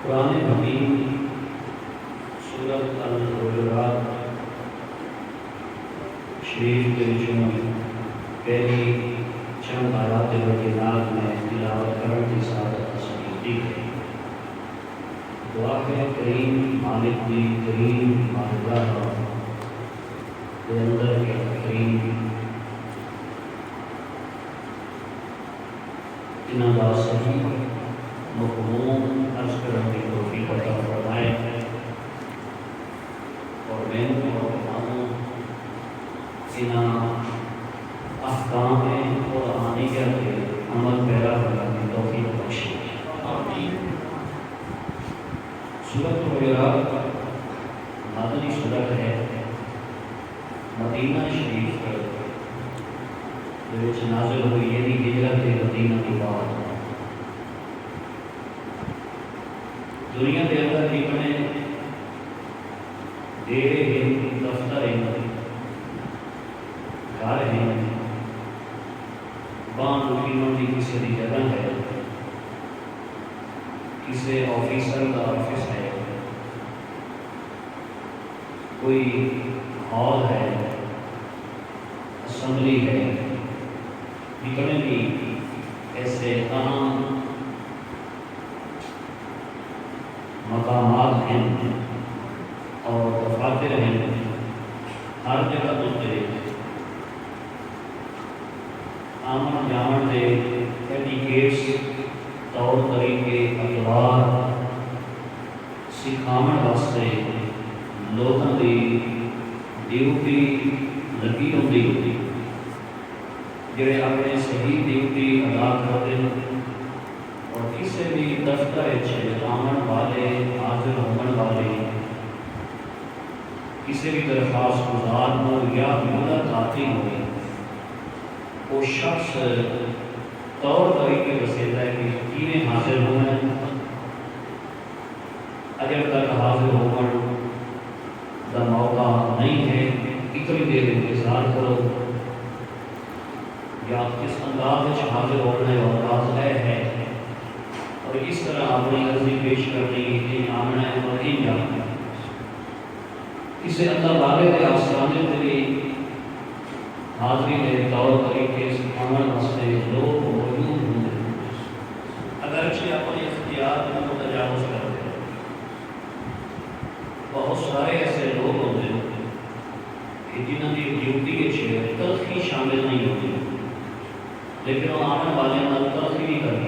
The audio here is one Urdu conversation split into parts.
قرآن حکیم سورۃ الحجرات شریف کے پہلی چند آیات بینات میں تلاوت کرنے کی سعادت حاصل کی ہے۔ دعا ہے کریم مالک دی کریم مالدہ کے اندر کے کریم انہاں دا صحیح مفہوم عرض کرنے کی توفیق عطا فرمائے اور میں اور اماموں انہاں احکام اور احادیث کے عمل پیرا کرنے کی توفیق بخشے۔ آمین۔ سورۃ الحجرات مدنی سورت ہے، مدینہ شریف کے نازل ہوئی، یعنی ہجرت مدینہ کی بات دنیا کے اندر بھی بنے ڈیرے ہیں، دفتر ہیں، گھر ہیں، بانڈ وکیلوں کی کسی بھی جگہ ہے، کسی آفیسر کا آفس ہے، کوئی ہال ہے، اسمبلی ہے، جتنے بھی ایسے اہم مقامات ہیں اور دفاتر ہیں، ہر جگہ دوسرے آمن جامن دے ایٹیکیٹس طور طریقے اقدار سکھاون واسطے لوگوں کی ڈیوٹی لگی ہوتی جڑے اپنے صحیح ڈیوٹی ادا کرتے ہیں اور کسی بھی دفتر آمن والے حاضر ہونے والے کسی بھی درخواست گزار ہو یا ملاقاتی ہو، وہ شخص طور طریقے دستا ہے کہ کیویں حاضر ہونا ہے۔ اگر تک حاضر ہونے کا موقع نہیں ہے اتنی دیر انتظار کرو، یا کس انداز میں حاضر ہونا ہے اور انداز ہے اور اس طرح اپنی عرضی پیش کرنی ہے، آمنا ہے اور نہیں جانا ہے۔ اسے اللہ والے کے آسانے کے لیے حاضری کے طور طریقے سکھانے واسطے لوگ موجود ہوں، اگرچہ اپنے اختیار کو تجاوز کرتے ہیں۔ بہت سارے ایسے لوگ ہوتے ہیں کہ جنہوں کی ڈیوٹی تلخی شامل نہیں ہوتی، لیکن وہ آنے والے نال تلخی نہیں کرتے۔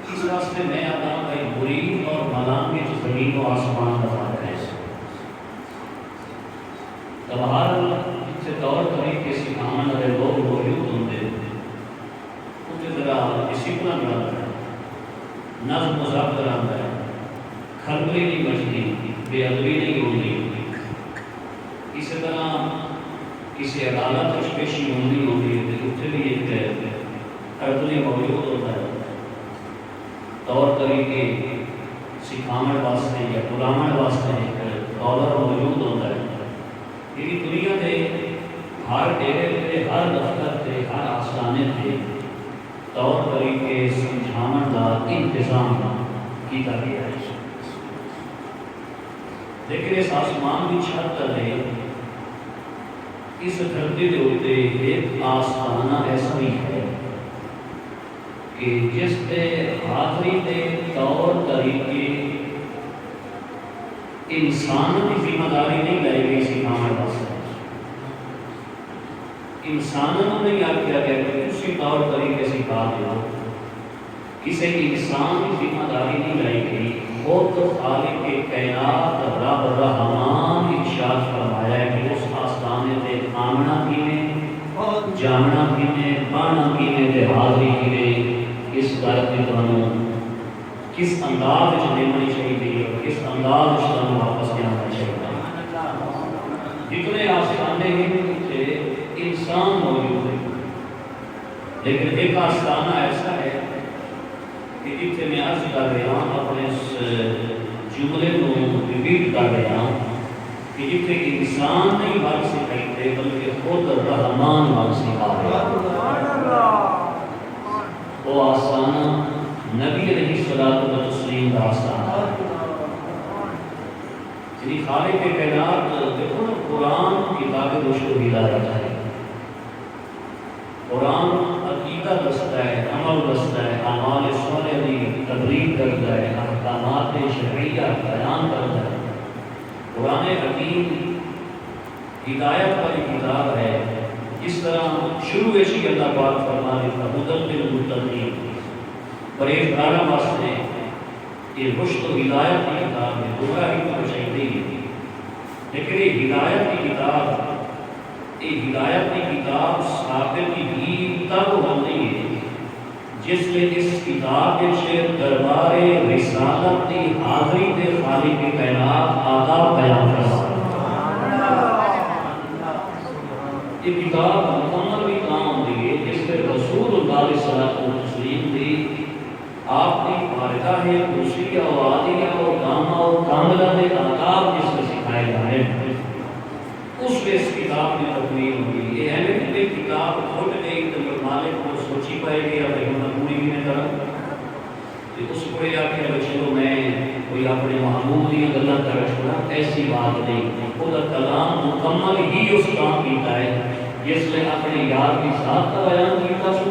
اس راستے میں آتا ہوں کہ بری اور ملام کی زمین و آسمان کا فرق ہے۔ تبہار سے طور طریقے سکھانے والے لوگ موجود ہوتے ہیں، ان ذرا ڈسپلن رہتا ہے، نظم و ضبط رہتا ہے، کھلبلی نہیں بچتی، بے ادبی نہیں ہوتی۔ اسی طرح کسی عدالت پیشی ہوتی ہے تو اتنے بھی ایک اردلی موجود ہوتا ہے، طور طریقے سکھانے واسطے یا بلانے واسطے ایک دولر موجود ہوتا ہے۔ یہ دنیا کے ہر ڈیرے سے، ہر دفتر سے، ہر آستانے سے طور طریقے سمجھانے کا انتظام کیا گیا ہے۔ لیکن اس آسمان کی چھت تلے اس دھرتی کے اوپر ایک آستانہ ایسا ہی ہے کہ جس دے حاضری دے طور طریقے انسان کی ذمہ داری نہیں لائی گئی سکھانے واسطے، انسانوں نہیں آخیا گیا کہ اسی طور طریقے سکھا دو، کسی انسان کی ذمہ داری نہیں لائی گئی، خود خالق کائنات رب رحمان ارشاد فرمایا ہے کہ اس آستانے تے آمنا کیویں، جاننا کیویں، پانا کیویں تے حاضری کیویں، اس گل کی تمہیں کس انداز دینا چاہیے اور کس انداز واپس جانا چاہیے۔ جتنے آستانے ہیں انسان موجود ہے، لیکن ایک آستانہ ایسا ہے کہ جتنے میں عرض کر رہا ہوں، اپنے اس جملے کو ریپیٹ کر رہا ہوں کہ جتنے انسان نہیں بات سکھائی بلکہ خود رحمان بات سکھا رہا، وہ آستانہ نبی علیہ الصلوۃ والتسلیم کا آستانہ یعنی خالق کائنات۔ دیکھو نا، قرآن کتاب رشد و ہدایت ہے، قرآن عقیدہ دستا ہے، عمل دستا ہے، اعمال صالحہ کی تبلیغ کرتا ہے، احکامات شرعیہ بیان کرتا ہے۔ قرآن حکیم ہدایت والی کتاب ہے۔ اس طرح شروع سے اللہ پاک فرما دیتا ہدی للمتقین، پرہیزگاروں واسطے یہ رشد و ہدایت کی کتاب ہے، گمراہی تو چاہیے نہیں، لیکن یہ ہدایت کی کتاب، یہ ہدایت کی کتاب ثابت ہی تب ہوتی ہے جس میں اس کتاب کے دربار رسالت کی حاضری کے خالق کائنات آداب بیان کرتا ہے۔ یہ کتاب مکمل بھی کام ہوتی ہے جس میں رسول اللہ علیہ الصلوۃ والتسلیم دی آپ کی بارگاہ قدسیہ و عالیہ و تامہ و کاملہ کے آداب جس میں سکھائے جائے ہیں، اس میں اس کتاب کی تکمیل ہوئی۔ یہ ہے کہ یہ کتاب کھوٹ گئی تو مالک کو سوچی پائے گی اب ہم پوری بھی نہیں کرا کہ اس کو یہ آخر چلو میں کوئی اپنے محبوب کی گلا کر چھوڑا، ایسی بات نہیں۔ خدا کلام مکمل ہی اس کام کیتا ہے جس نے اپنے یار کی ذات کا بیان کیتا سو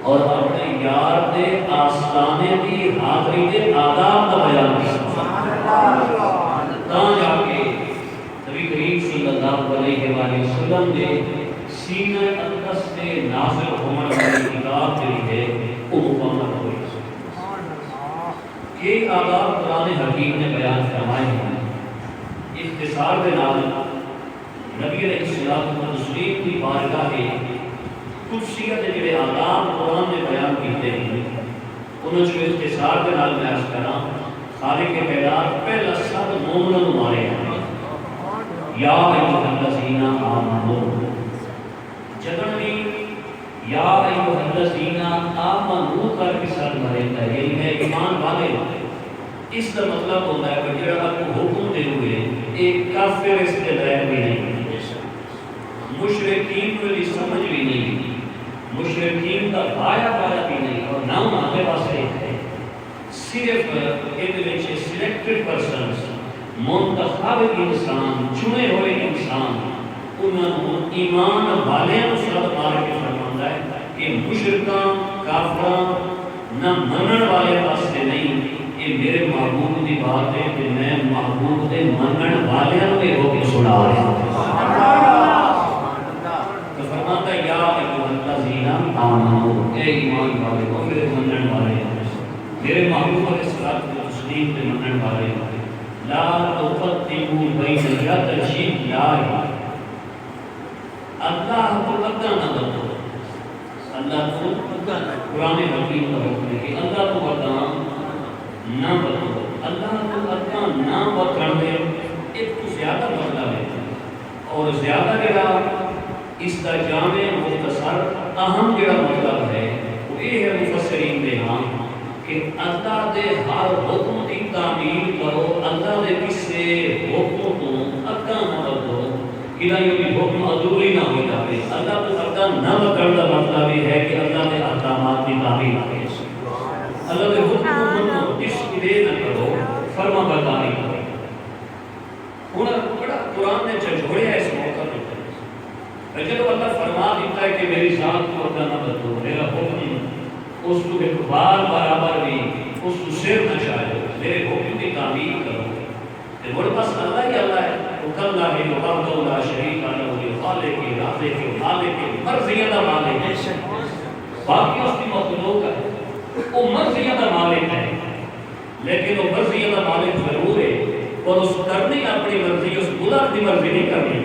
اور اپنے یار دے آستانے کی حاضری دے آداب کا بیان کیتا تاں جا کے نبی کریم صلی اللہ علیہ وآلہ وسلم نے سینہ اقدس سے نازل ہونے والی کتاب جو ہے وہ مکمل ہوئی۔ یہ آداب قرآن حکیم نے بیان فرمائے ہیں۔ اختصار کے نام نبی علیہ الصلوۃ والتسلیم کی بارگاہ قدسیہ کے جڑے آداب قرآن نے بیان کیتے ہیں انہوں سے اختصار کے نام میں عرض کرا۔ خالق کائنات پہلا سب مومنوں مارے ہیں، یا ایھا الذین آمنوا، جگنی یا ایھا الذین آمنوا کر کے ساتھ مرے ہے، یعنی ہے ایمان والے۔ اس کا مطلب ہوتا ہے کہ جڑا آپ کو حکم دے ہوئے ایک کافر اس کے دائر بھی نہیں، مشرکین کو یہ سمجھ بھی نہیں، مشرکین کا بایا بایا بھی نہیں، اور نہ ہمارے پاس ہے صرف سلیکٹڈ پرسنز، منتخب انسان، چنے ہوئے انسان، انہوں ایمان والے ساتھ مار کے فرماتا ہے کہ مشرکاں کافراں نہ منن والے واسطے نہیں، یہ میرے محبوب کی بات ہے کہ میں محبوب کے منن والوں کے حکم سنا رہا ہوں۔ تو فرماتا ہے یا ایھا الذین آمنوا، اے ایمان والے ہو، میرے منن والے میرے محبوب علیہ الصلوۃ والتسلیم کے منن والے، لا تقدموا بین یدی اللہ، اللہ کو اگا نہ بدو، اللہ کو قرآن حکیم کا حکم ہے کہ اللہ کو اگا نہ بدو، اللہ کو اگا نہ بدن دے ایک تو زیادہ بدلا ہے، اور زیادہ جڑا اس کا جامع مختصر اہم جڑا مطلب ہے وہ یہ ہے مفسرین دے ہاں کہ اللہ دے ہر حکم کی تعمیل کرو، اللہ دے کسے حکم کو اگا نہ بدو، کہ یہ حکم ادھوری نہ ہو جائے۔ اللہ کو اگا نہ بدن کا مطلب یہ ہے کہ اللہ کے احکامات کی تعمیل کرو، اللہ کے حکم کو منو، اس لیے نہ کرو، فرما برداری کرو۔ بڑا قرآن نے جھجھوڑیا اس موقع پہ، جب اللہ فرما دیتا ہے کہ میری ذات کو اگا نہ بدو، میرا حکم اس کو ایک بار برابر بھی اس کو سر نہ چاہے میرے حکم کی تعمیر کرو کہ وہ بس اللہ ہی اللہ ہے وہ کل ہے وہ وحدہ لا شریک لہ خالق کے رازق کے مالک کے مرضیہ مالک ہے باقی اس کی مخلوق ہے وہ مرضیہ مالک ہے لیکن وہ مرضیہ مالک ضرور ہے اور اس کرنی اپنی مرضی اس بلند کی مرضی نہیں کرنی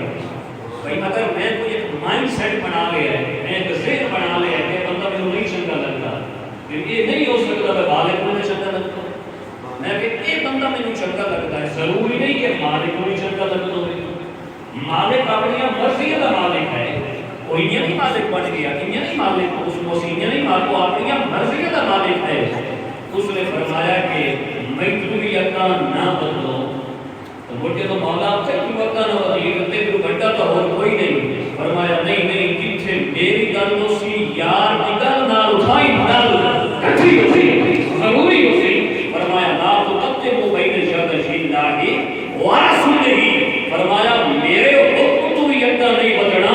بھائی اگر میں کوئی ایک مائنڈ سیٹ بنا لیا ہے میں ایک ذہن بنا لیا ہے کہ بندہ میرے نہیں چنگا لگتا پھر یہ نہیں ہو سکتا میں مالک کو نہیں چنگا لگتا میں کہ یہ بندہ میرے چنگا لگتا ہے ضروری نہیں کہ مالک کو نہیں چنگا لگتا ہو مالک اپنی مرضی کا مالک ہے وہ یہ نہیں مالک بن گیا یہ نہیں مالک اس مسیح نہیں مالک وہ اپنی مرضی کا مالک ہے اس نے فرمایا کہ میں تمہیں یقین نہ بدلو تو مجھے تو مولا کہیں وقت نہ ہوتا یہ کہتے کہ گھنٹہ تو اور کوئی نہیں فرمایا نہیں کتھے میری گل تو سی یار کی گل نہ اٹھائی نال کٹھی ہوتی ضروری ہوتی فرمایا لا تو تقدموا بین یدی اللہ ورسولہ فرمایا میرے حکم تو یکا نہیں بدلنا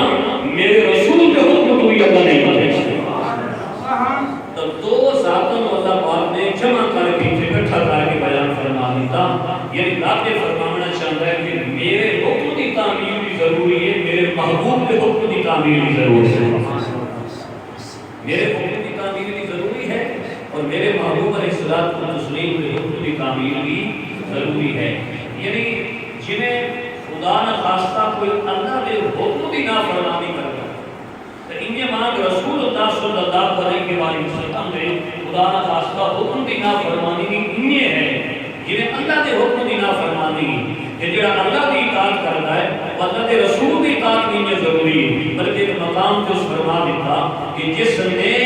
میرے رسول کے حکم تو یکا نہیں بدلنا تو دو ذاتوں اللہ پاک نے جمع کر کے اکٹھا کر کے بیان فرما دیتا یعنی ذات فرمانا چاہتا ہے کہ میرے حکم کی تعمیر بھی ضروری ہے میرے محبوب کے حکم کی تعمیر بھی ضروری ہے میرے حکم کی تعمیر بھی ضروری ہے اور میرے محبوب علیہ الصلوۃ والتسلیم کے حکم کی تعمیر بھی ضروری ہے یعنی جنہیں خدا نہ خواستہ کوئی اللہ کے حکم کی نافرمانی کرتا تو ان مانگ رسول اللہ صلی اللہ علیہ وسلم نے خدا نہ خواستہ حکم کی نافرمانی کی انہیں ہے جنہیں اللہ کے حکم کی نافرمانی کہ جڑا اللہ کی اطاعت کرتا ہے وہ اللہ کے رسول کی اطاعت نہیں ضروری ہے بلکہ ایک مقام پہ اس فرما دیتا کہ جس نے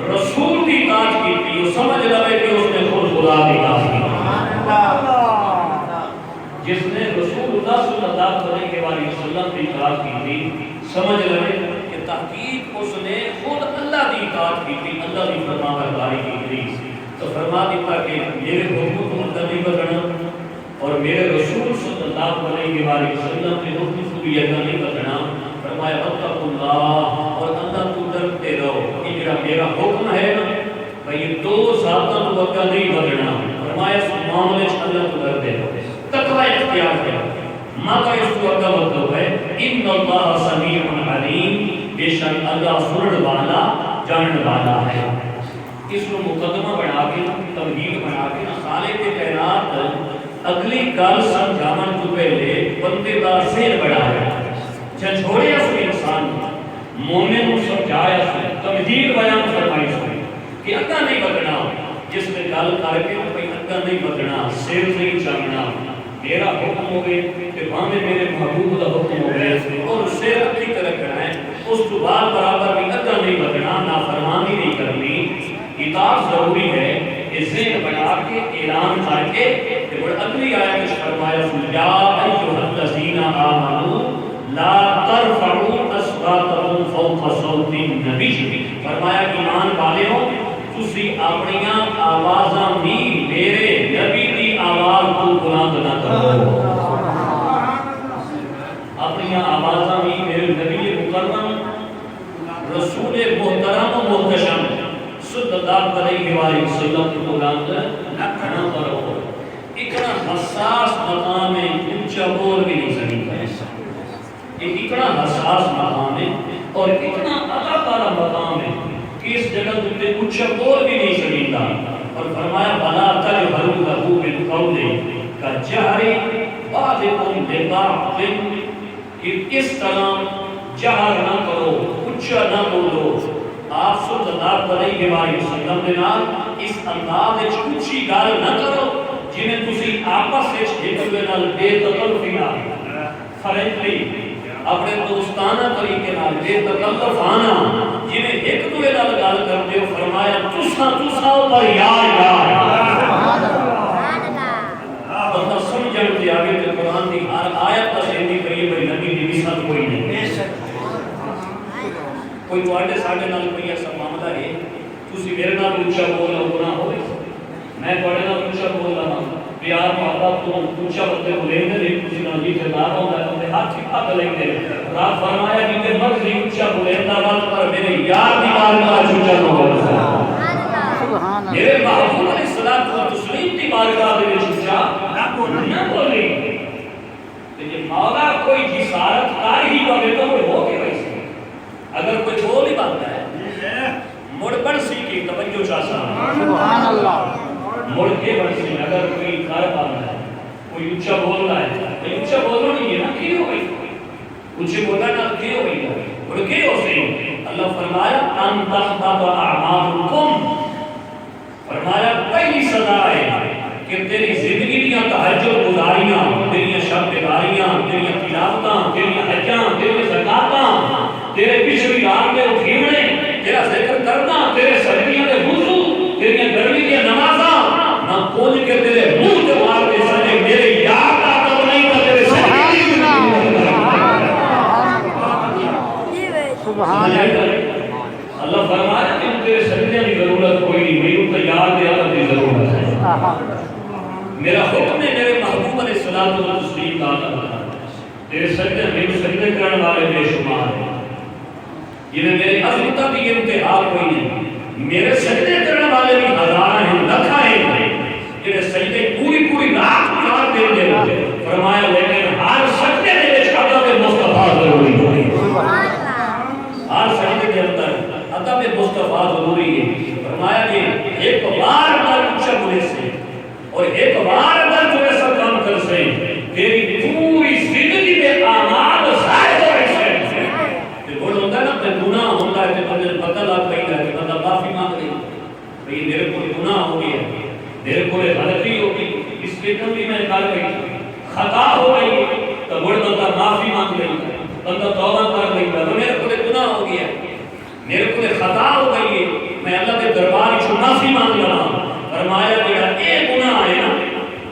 رسول کی اطاعت کی تھی وہ سمجھ لے کہ اس نے خود خدا کی اطاعت کی جس نے رسول اللہ صلی اللہ علیہ وسلم کی اطاعت کی تھی سمجھ لے کہ تحقیق اس نے خود اللہ کی اطاعت کی تھی اللہ کی فرمانبرداری کی تھی تو فرما دیتا کہ میرے حکم کو نہیں بدلنا اور میرے رسول صلی اللہ علیہ وسلم کے حکم کو بھی نہیں بدلنا فرمایا واتقوا اللہ اور اللہ کو ڈرتے رہو کہ میرا حکم ہے نا بھائی یہ دو ذاتوں کو وقت نہیں بدلنا فرمایا اس معاملے سے اللہ کو ڈرتے رہو تقوی اختیار کرو ماں اس کو کا مطلب ہے ان اللہ سمیع علیم بے شک اللہ سنن والا جاننے والا ہے اس کو مقدمہ بنا کے تمہید بنا کے خالق کے کائنات اگلی گل سمجھاون تو پہلے بندے دا ذہن بڑھایا جھنجھوڑیا اس انسان مومن کو سمجھایا اس تمہید بیان فرمائی اس کہ اگا نہیں بدلنا جس نے گل کر کے کوئی اگا نہیں بدلنا سر نہیں چلنا میرا حکم ہو گئے کہ وہاں میں میرے محبوب کا حکم ہو گئے اور سر اپنی طرح کرنا ہے اس کو بعد برابر بھی اگا نہیں بدلنا نافرمانی نہیں کرنی اطاعت ضروری ہے اسے بنا کے اعلان کر کے کہ وہ اگلی آیت میں فرمایا یا ایھا الذین آمنوا لا ترفعوا اصواتکم فوق صوت النبی فرمایا ایمان والےو تسی اپنی آوازاں بھی میرے نبی دی آواز کو بلند نہ کرو اپنی آوازاں بھی میرے نبی مکرم رسول محترم و محتشم صلی اللہ علیہ وسلم کو بلند نہ کرو اتنا حساس مقام ہے اونچا بول بھی نہیں سکتا یہ اتنا حساس مقام ہے اور اتنا عطا والا مقام ہے کہ اس جگہ تم اونچا بول بھی نہیں سکتا اور فرمایا بلا تجهروا له بالقول كجهر بعضكم لبعض کہ اس طرح جہر نہ کرو اونچا نہ بولو آپ صلی اللہ علیہ وسلم کے نال اس انداز وچ اونچی گل نہ کرو جنہیں تسی آپس وچ ایک دوسرے نال بے تکلفی نال فرینڈلی اپنے دوستانہ طریقے نال بے تکلفانہ جنہیں ایک دوسرے نال گل کرتے ہو فرمایا تساں پر یا بندہ سمجھن تے آگے تے قرآن دی ہر آیت کا سیدھی کریے بھائی نبی دی مثال کوئی نہیں کوئی تواڈے ساڈے نال کوئی ایسا معاملہ ہے تسی میرے نال اونچا بولنا گناہ ہوے میں تواڈے نال اونچا بول رہا ہوں پیار محبت تو اونچا بندے کو لے دے تسی نال جی جدار ہوندا ہے تے ہاتھ پھک لے دے رب فرمایا کہ تے مرضی اونچا بولے تا بات پر میرے یار دی بارگاہ اونچا نہ ہو میرے محبوب علیہ الصلوۃ والتسلیم کی بارگاہ دے وچ اچھا نہ بولی تے جے مولا کوئی جسارت کر ہی ہوے تو وہ ہو کے ویسے اگر کوئی بول ہی بنتا ہے مڑ بڑھ سی کی توجہ چاہتا سبحان اللہ مڑ کے بڑھ سی اگر کوئی کر پاتا ہے کوئی اونچا بول رہا ہے تو اونچا بولو نہیں ہے نا کی ہو گئی اونچے بولا نہ کی ہو گئی مڑ کے ہو سی اللہ فرمایا ان تحبط اعمالکم فرمایا پہلی سزا ہے کہ تیری زندگی دیاں تہجد گزاریاں تیریاں شب بیداریاں تیریاں تلاوتاں تیریاں حجاں تیریاں زکاتاں تیرے پچھلی رات میں اٹھیونے تیرا ذکر کرنا تیرے سجدیاں دے وضو تیریاں گرمی دی نمازاں نہ کھول کے تیرے منہ تے مار دے سجے میرے یاد آتا نہیں تو تیرے سجدے سبحان اللہ اللہ فرمایا کہ تیرے سجدے کی ضرورت کوئی نہیں میرے تو یاد ہے اللہ کی ضرورت ہے میرا حکم ہے میرے محبوب علیہ الصلوۃ والتسلیم کا تیرے سجدے میرے سجدے کرنے والے بے شمار ہیں جنہیں میرے عظمت کی انتہا کوئی نہیں میرے سجدے کرنے والے بھی ہزار ہیں لکھا ہیں جنہیں سجدے پوری رات گزار دے دے فرمایا لیکن ہر سجدے دے وچ ادب مصطفیٰ ضروری ہے ہر سجدے کے اندر ادب مصطفیٰ ضروری ہے فرمایا کہ ایک بار پر اونچا بولے سے اور ایک بار پر جو ایسا کام کر سے تیری پوری زندگی میں اعمال ضائع ہو رہے ہیں یہ بول ہوتا ہے نا کہ گناہ ہوتا ہے کہ بندے پتہ لگ گئی ہے کہ بندہ معافی مانگ لے بھئی میرے کو گناہ ہو گیا میرے کو غلطی ہو گئی اس کے کمی میں کر گئی خطا ہو گئی تو بڑھ بندہ معافی مانگ لے بندہ توبہ کر لے میرے کو گناہ ہو گیا میرے کو خطا ہو گئی ہے میں اللہ کے دربار سے معافی مانگ لگا فرمایا جڑا اے گناہ ہے نا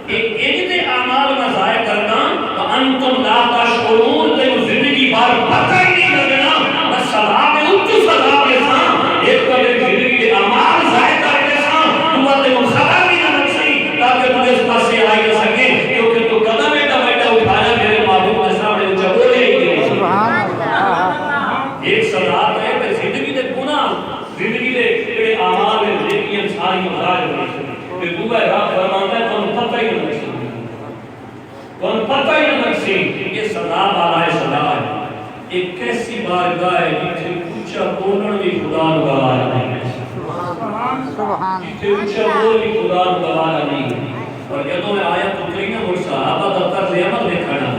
ایک دے اعمال میں ضائع کرنا وانتم لا تشعرون تے زندگی بھر پتہ ہی نہیں لگنا بس سزا میں اچ سزا میں تھا ایک تو زندگی کے اعمال ضائع کرتے تھا تو تے خبر بھی نہ لگسی تاکہ تو اس پاس سے آئی نہ سکے کیونکہ تو قدم بیٹا اٹھایا میرے محبوب کے سامنے اونچا بولے ہی سبحان اللہ ایک سزا ہے کہ زندگی دے گناہ زندگی دے جڑے اعمال ہیں نیکیاں ساری ضائع ہو گئی کہ تو ہے رب فرماتا ہے تم پتہ ہی نہیں لگسی تم پتہ ہی نہیں لگسی یہ سزا والا ہے سزا ہے ایک کیسی بارگاہ ہے جسے اونچا بولن بھی خدا نو گوارا نہیں سبحان جسے اونچا بول بھی خدا نو گوارا نہیں اور جدوں میں آیت اتری نا وہ صحابہ دا طرز عمل دیکھنا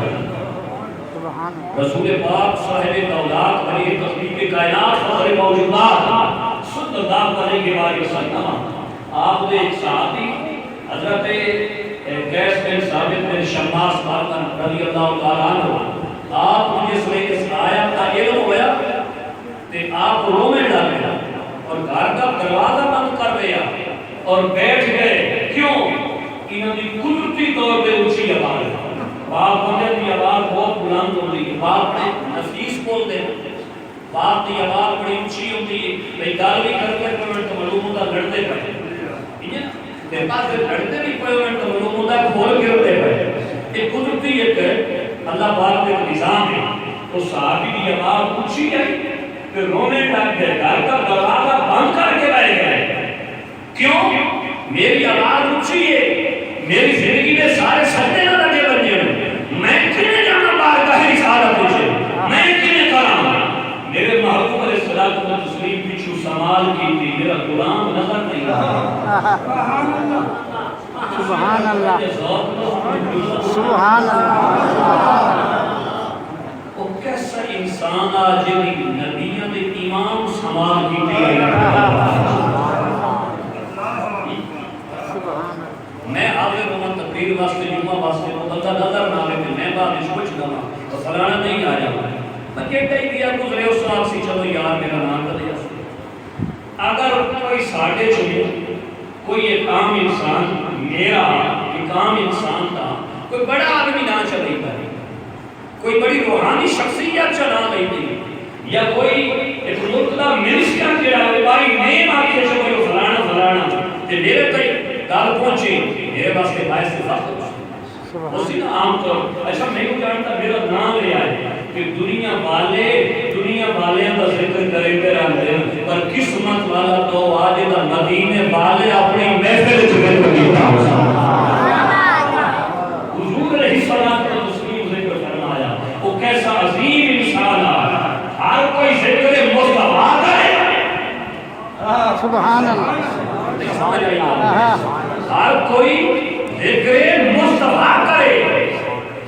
سبحان رسول پاک صاحب دولات علی تخلیق کائنات فخر موجودات صلی اللہ علیہ وسلم آپ نے ایک صحابی حضرت قیس بن ثابت بن شماس رضی اللہ تعالیٰ عنہ آپ جس نے اس آیت کا علم ہوا کہ آپ رونے ڈالے اور گھر کا دروازہ بند کر دیا اور بیٹھ گئے کیوں انہوں نے قدرتی طور پہ اونچی آواز باپ بندے کی آواز بہت بلند ہوتی ہے باپ نے نفیس بول دے باپ کی آواز بڑی اونچی ہوتی ہے بھئی گل بھی کرتے پڑھنے تو معلوم ہوتا لڑتے پڑے تے پاس لڑتے بھی پڑھنے تو معلوم ہوتا کھول کے ہوتے پڑے ایک قدرتی ایک اللہ پاک کا نظام ہے تو صحابی کی آواز اونچی آئی پھر رونے لگ گئے گھر کا دروازہ بند کر کے بیٹھ گئے کیوں میری آواز اونچی ہے میری زندگی میں سارے سجدے نہ لگے بننے میں کنے جانا بارگاہ رسالت سے میں کنے کراں میرے محبوب علیہ الصلوۃ والتسلیم پیچھے سوال کی تھی میرا غلام نظر نہیں آیا سبحان اللہ سبحان اللہ وہ کیسا انسان آ جی نبیوں نے امام سوال کی تھی میں آگے رومن تقریر واسطے جمعہ واسطے بندہ نظر نہ آگے میں بعد اس کچھ گا تو فلانا نہیں آ جاؤں بچے کئی دیا گزرے اس ساتھ سی چلو یار میرا نام کا دیا اگر کوئی ساڑھے چھوڑے کوئی ایک عام انسان میرا ایک عام انسان تھا کوئی بڑا آدمی نہ چلے گا کوئی بڑی روحانی شخصیت چلا نہیں تھی یا کوئی ایک مطلع منسٹر جڑا ہے باری نیم آکے سے کوئی فلانا کہ میرے تک گال پہنچے میرے واسطے باعث فخر اسی نا عام طور ایسا نہیں جانتا میرا نام لے آئے کہ دنیا والے کا ذکر کریں گے پر قسمت والا تو آج دا مدینے والے اپنی محفل چکر کیتا ہو حضور علیہ الصلوۃ والتسلیم ذکر فرمایا وہ کیسا عظیم انسان ہے، ہر کوئی ذکر مصطفیٰ کرے، سبحان اللہ ہر کوئی ذکر مصطفیٰ کرے،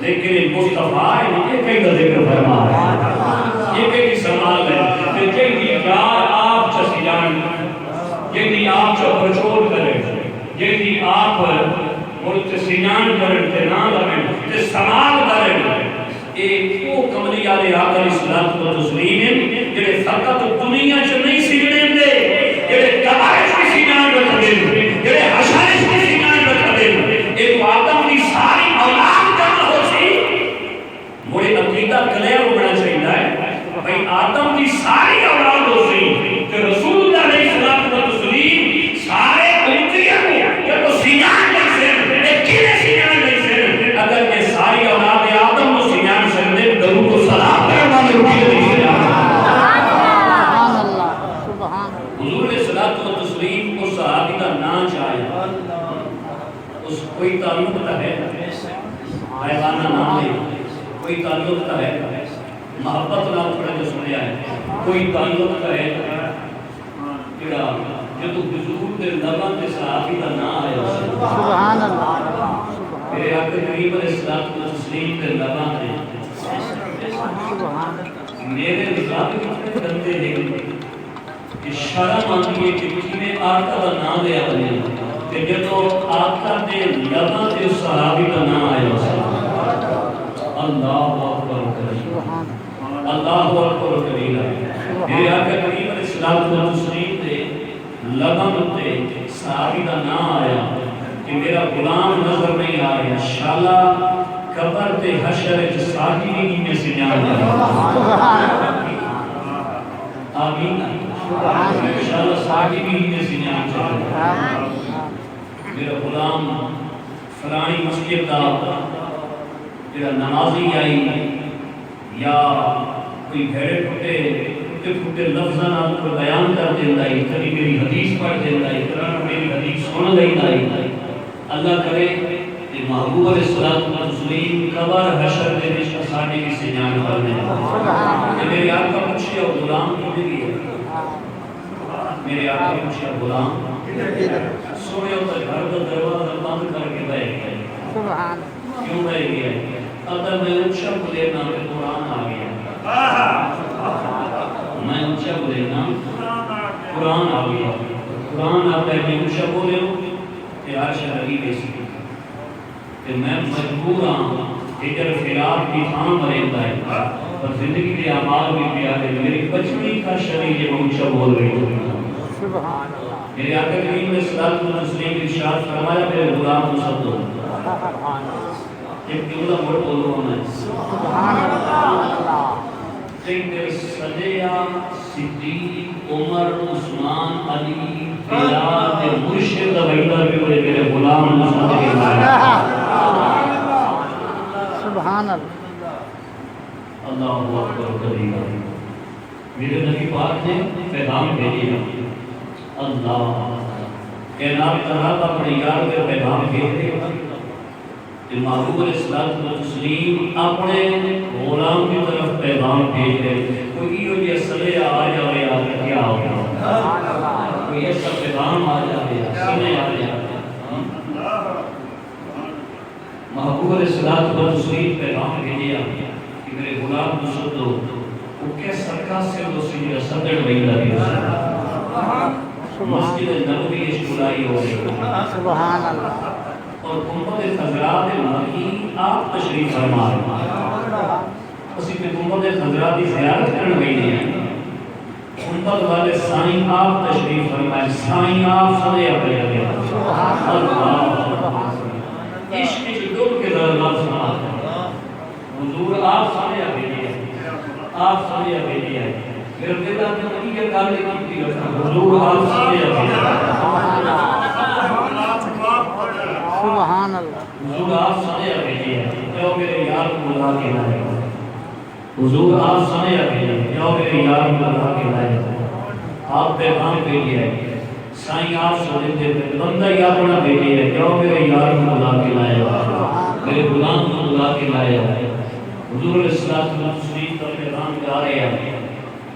لیکن مصطفیٰ یہ کئی کا ذکر فرما ہے، یہ کئی سمال ہے کہ جنگی یار آپ چسی جان، جنگی آپ چا پرچول کرے، جنگی آپ ملت سینان کرن تے نام لگن تے سمال کرن، ایک وہ کملی آلے آقا علیہ الصلوۃ والتسلیم جڑے فقط دنیا چ نہیں سیڑھیں دے، جڑے قبائش کی سینان رکھ دیں، جڑے حشائش کی سینان رکھ دیں، ایک آدم کی ساری اولاد جمع ہو سی، مجھے عقیدہ کلیئر ہونا چاہیے بھئی آدم کی ساری اولاد ہو سی کہ رسول اللہ علیہ الصلوۃ والتسلیم سارے امتیاں کہ تو سینان نہیں سن، ایک کیلے سینان نہیں سن، اگر یہ ساری اولاد آدم کو سینان سن دے درود و سلام کرنا میں روٹی نہیں سن حضور علیہ الصلوۃ والتسلیم اس صحابی کا نام چاہے اس کوئی تعلق تا ہے حیوانہ نام لے، کوئی تعلق تا ہے محبت نام پڑھے جو سنیا ہے، کوئی تعلق تا ہے جڑا جو تو حضور دے لبان دے صحابی کا نام آیا سبحان اللہ میرے آقا کریم علیہ الصلوۃ والتسلیم دے لبان دے میرے نظام کتنے گندے ہیں کہ شرم آتی ہے کہ کتنے آقا کا نام لیا بنے کہ جب آقا دے لبان دے صحابی کا نام آیا اللہ اکبر کریم اللہ اکبر کریم میرے آقا کریم علیہ الصلوۃ والتسلیم دے لبان دے صحابی کا نام آیا کہ میرا غلام نظر نہیں آ رہا شالا قبر تے حشر تے ساجدی میں سے جان آمین انشاءاللہ ساجدی میں سے جان میرا غلام فلانی مسجد دا جڑا نمازی آئی یا کوئی بھیڑے پھٹے لفظاں نال کو بیان کر دیندا ہے، کبھی میری حدیث پڑھ دیندا ہے، کبھی میری حدیث سن لیندا ہے، اللہ کرے کہ محبوب علیہ الصلوۃ والتسلیم قبر حشر دے وچ ساڈی کی سجان کرنے کہ میرے آقا پوچھیا غلام کدھر گیا، میرے آقا پوچھیا غلام سوئے تو گھر کا دروازہ بند کر کے بیٹھ گئے، سبحان کیوں بیٹھ گیا؟ اگر میں اونچا بولنا تو قرآن آ گیا، میں اونچا بولنا قرآن آ گیا، قرآن آتا ہے میں اونچا بولے کہ عرش لگی بیسی کہ میں مجبور ہوں ہجر فراق کی تھان مریندا ہے اور زندگی کے اعمال بھی پیارے میری بچپنی کا شریر یہ اونچا بول رہی ہوں سبحان اللہ میرے آقا کریم نے صلوات و تسلیم ارشاد فرمایا میرے غلام کو سب دو ایک جملہ بڑھ بولو میں سبحان اللہ تیرے صدیہ صدیق عمر عثمان علی بلال دے مرشد وحیدہ بھی ہوئے میرے غلام نصرت کے سبحان اللہ اللہ اکبر کبیرہ میرے نبی پاک نے پیغام بھیجا اللہ کائنات طرح اپنے یار کے پیغام بھیج رہے کہ محبوب علیہ الصلوۃ والتسلیم اپنے غلام کی طرف پیغام بھیج رہے کوئی یہ صلی آ جائے آگے کیا ہوگا کوئی ایسا پیغام آ جائے سنے آ جائے محبوب علیہ الصلوۃ والتسلیم پیغام بھیجیا کہ میرے غلام کو سن دو وہ کیسا کاسے دو سی صدر وحیدہ بھی مسجد نبوی اشترائی ہو رہی سبحان اللہ اور گنبد خضراء مکی آپ تشریف فرما اسی پہ گنبد خضراء کی زیارت کرنے گئی ہیں گنبد والے سائیں آپ تشریف فرمائے سائیں آپ صلی اللہ عشق کی ڈوب کے ذرا لفظ سنا حضور آپ صلی اللہ آپ صلی اللہ میرے دل آپ نے نبی کے کالے کی حضور آپ صلی اللہ سبحان اللہ حضور آپ سنے بھیجیے جو میرے یار کو بلا کے لائے حضور آپ سنے بھیجیے جو میرے یار کو بلا کے لائے آپ پیغام بھیجے ہے سائیں آپ سنے تھے بندہ یا اپنا بھیجے ہے کیوں میرے یار کو بلا کے لایا میرے غلام کو بلا کے لایا حضور علیہ السلام کا پیغام جا رہے ہیں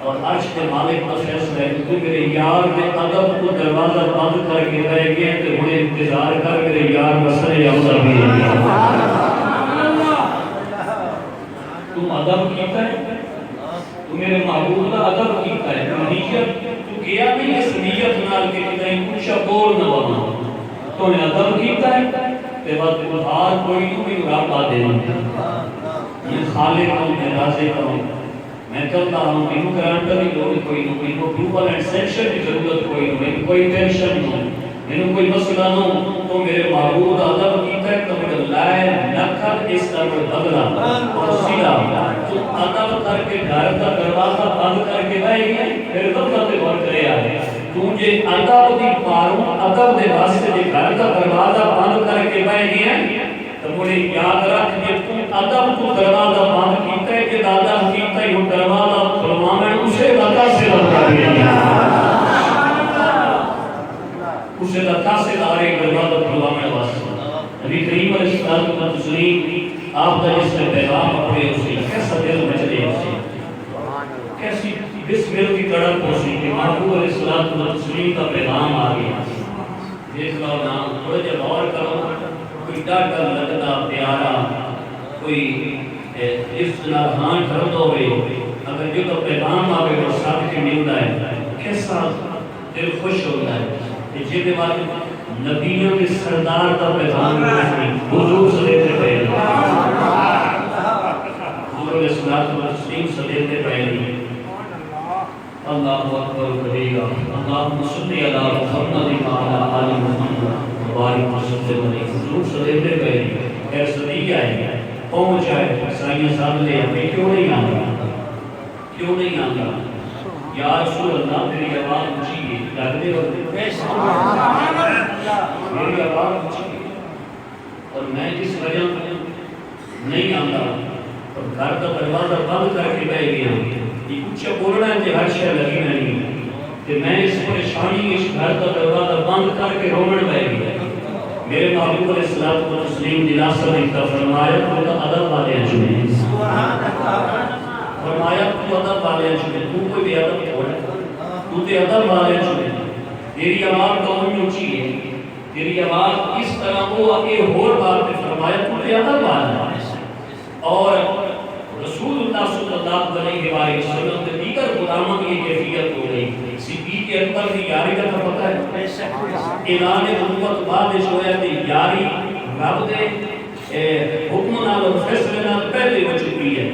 اور عرش کے مالک کا فیصلہ ہے تو میرے یار نے ادب کو دروازہ بند کر کے رہ گئے تو انہیں انتظار کر میرے یار مسئلے عمدہ بھی تم ادب کیتا ہے تو میرے محبوب کا ادب کیتا ہے نیت تو کیا نہیں اس نیت نال کے کہیں کچھ بول نہ بنا تو نے ادب کیتا ہے تے بعد بہار کوئی نہیں رابطہ دینا میں خالق ہوں میں رازق ہوں میں کرتا ہوں میں گرانٹر کی لوگ کوئی نہیں میں اپروول اینڈ سینکشن کی ضرورت کوئی نہیں کوئی ٹینشن نہیں میں کوئی مسئلہ نہ تو میرے معبود ادب کیتا ہے تو میرے لائے نکھر اس کا بدلا اور سیدھا تو ادب کر کے گھر کا دروازہ بند کر کے رہ گئے پھر دفتر غور کرے آئے تجھے ادب دی پاروں ادب دے واسطے جے گھر کا دروازہ بند کر کے بیٹھ گئے تو مجھے یاد رکھ کہ تم ادب کو دروازہ بند کیتا ہے کہ دادا کیتا ہے وہ دروازہ کھلوانا اسے دادا سے لگا دیا اسے دادا سے لارے دروازہ کھلوانا واسطے نبی کریم علیہ السلام کا تسلیم آپ کا جس میں پیغام اپنے اسے کیسا دل میں چلے اسے کیسی بسم اللہ کی تڑپ پہنچی کہ محبوب علیہ السلام کا تسلیم کا پیغام آ گیا دیکھ لو نام تھوڑے جب غور کرو کوئی ڈاکٹر لگتا پیارا کوئی اس طرح ہاں ٹھرد ہوئے اگر جو تو پیغام آگے وہ ثابت ملتا ہے کیسا دل خوش ہوتا ہے کہ جیتے بعد نبیوں کے سردار کا پیغام حضور سے دیتے پہلے حضور علیہ السلام سے دیتے پہلے اللہ اکبر کبیرہ اللہم صلی علی محمد وعلی آل محمد بارک وسلم علیہ حضور صلی اللہ علیہ وسلم خیر صدیق آئے پہنچ آئے سائیں صاحب لے ہمیں کیوں نہیں آتا کیوں نہیں آتا یا رسول اللہ میری آواز اونچی ہے لگتے ہوتے میری آواز اونچی ہے اور میں جس وجہ نہیں آتا اور گھر کا دروازہ بند کر کے بیٹھ گیا یہ کچھ بولنا ہے کہ ہر شے لگی نہیں کہ میں اس پریشانی اس گھر کا دروازہ بند کر کے رومن بیٹھ گیا میرے محبوب علیہ السلام و تسلیم دلاسہ نے فرمایا تو ادب والے ہیں چنے فرمایا تو ادب والے ہیں چنے تو کوئی بھی ادب چھوڑا تو تے ادب والے ہیں چنے تیری آواز تو اونچی ہے تیری آواز اس طرح وہ آگے ہور بات پہ فرمایا تو تے ادب والے ہیں اور رسول اللہ صلی اللہ علیہ وسلم کے دیگر غلاموں کی کیفیت ہو رہی صدیق اکبر کی یاری کا پتہ ہے اعلان نبوت بعد جو ہے کہ یاری رب دے حکم نال اور فیصلے نال پہلے ہو چکی ہے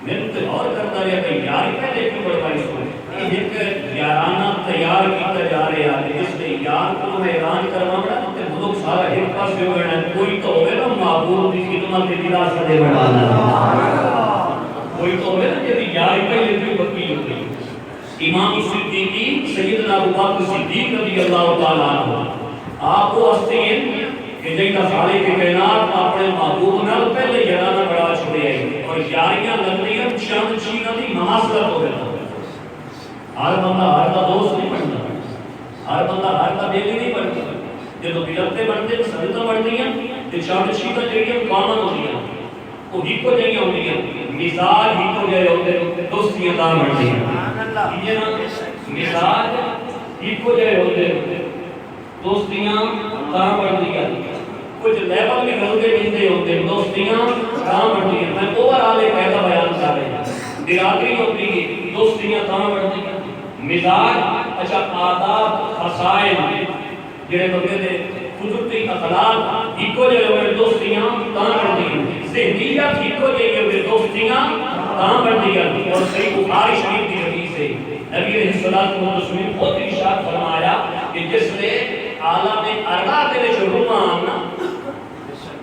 میں تو اور کرتا رہا کہ یاری پہلے کیوں بڑھائی سو یہ ایک یارانہ تیار کیتا جا رہا ہے جس نے یار کو میں اعلان کروانا تو ملک سارا ایک پاس ہو گیا کوئی تو ہوئے نا معبود کی خدمت دلاسہ دے بڑھانا کوئی تو ہوئے نا کہ یاری پہلے کیوں بکی ہو گئی امام صدیقی سیدنا ابو بکر صدیق رضی اللہ تعالیٰ عنہ آپ کو ہستے ہیں کہ جن کا خالق کے کائنات اپنے محبوب نال پہلے یارانہ بڑھا چھوڑے ہیں اور یاریاں لگتی ہیں چند چیزاں دی مماثلت ہو گیا ہر بندہ ہر کا دوست نہیں بنتا ہر بندہ ہر کا دل نہیں بنتا جب بلکتے بنتے سجدہ بڑھتی ہیں تو چند چیزاں جڑیاں کامن ہوتی ہیں وہ ہی کو جائیں ہوتی ہیں مثال ہی کو جائے ہوتے ہیں دوستی عطا بڑھتی ہیں مثال ہی کو جائے ہوتے ہیں دوستیاں عطا بڑھتی ہیں کچھ لیول میں غلطے ملتے ہوتے ہیں دوستیاں عطا بڑھتی ہیں میں اوورال ایک ایسا بیان کر رہے ہیں برادری ہوتی ہے دوستیاں عطا بڑھتی ہیں مزاج اچھا آداب خصائل جڑے بندے دے قدرتی اخلاق ایکو جے ہوئے دوستیاں تاں بڑھتی ہیں ذہنیت ایکو جے ہوئے دوستیاں تاں بڑھتی ہیں اور صحیح بخاری شریف کی حدیث ہے نبی علیہ الصلوۃ والسلام بہت ارشاد فرمایا کہ جس نے عالم ارواح دے وچ رومان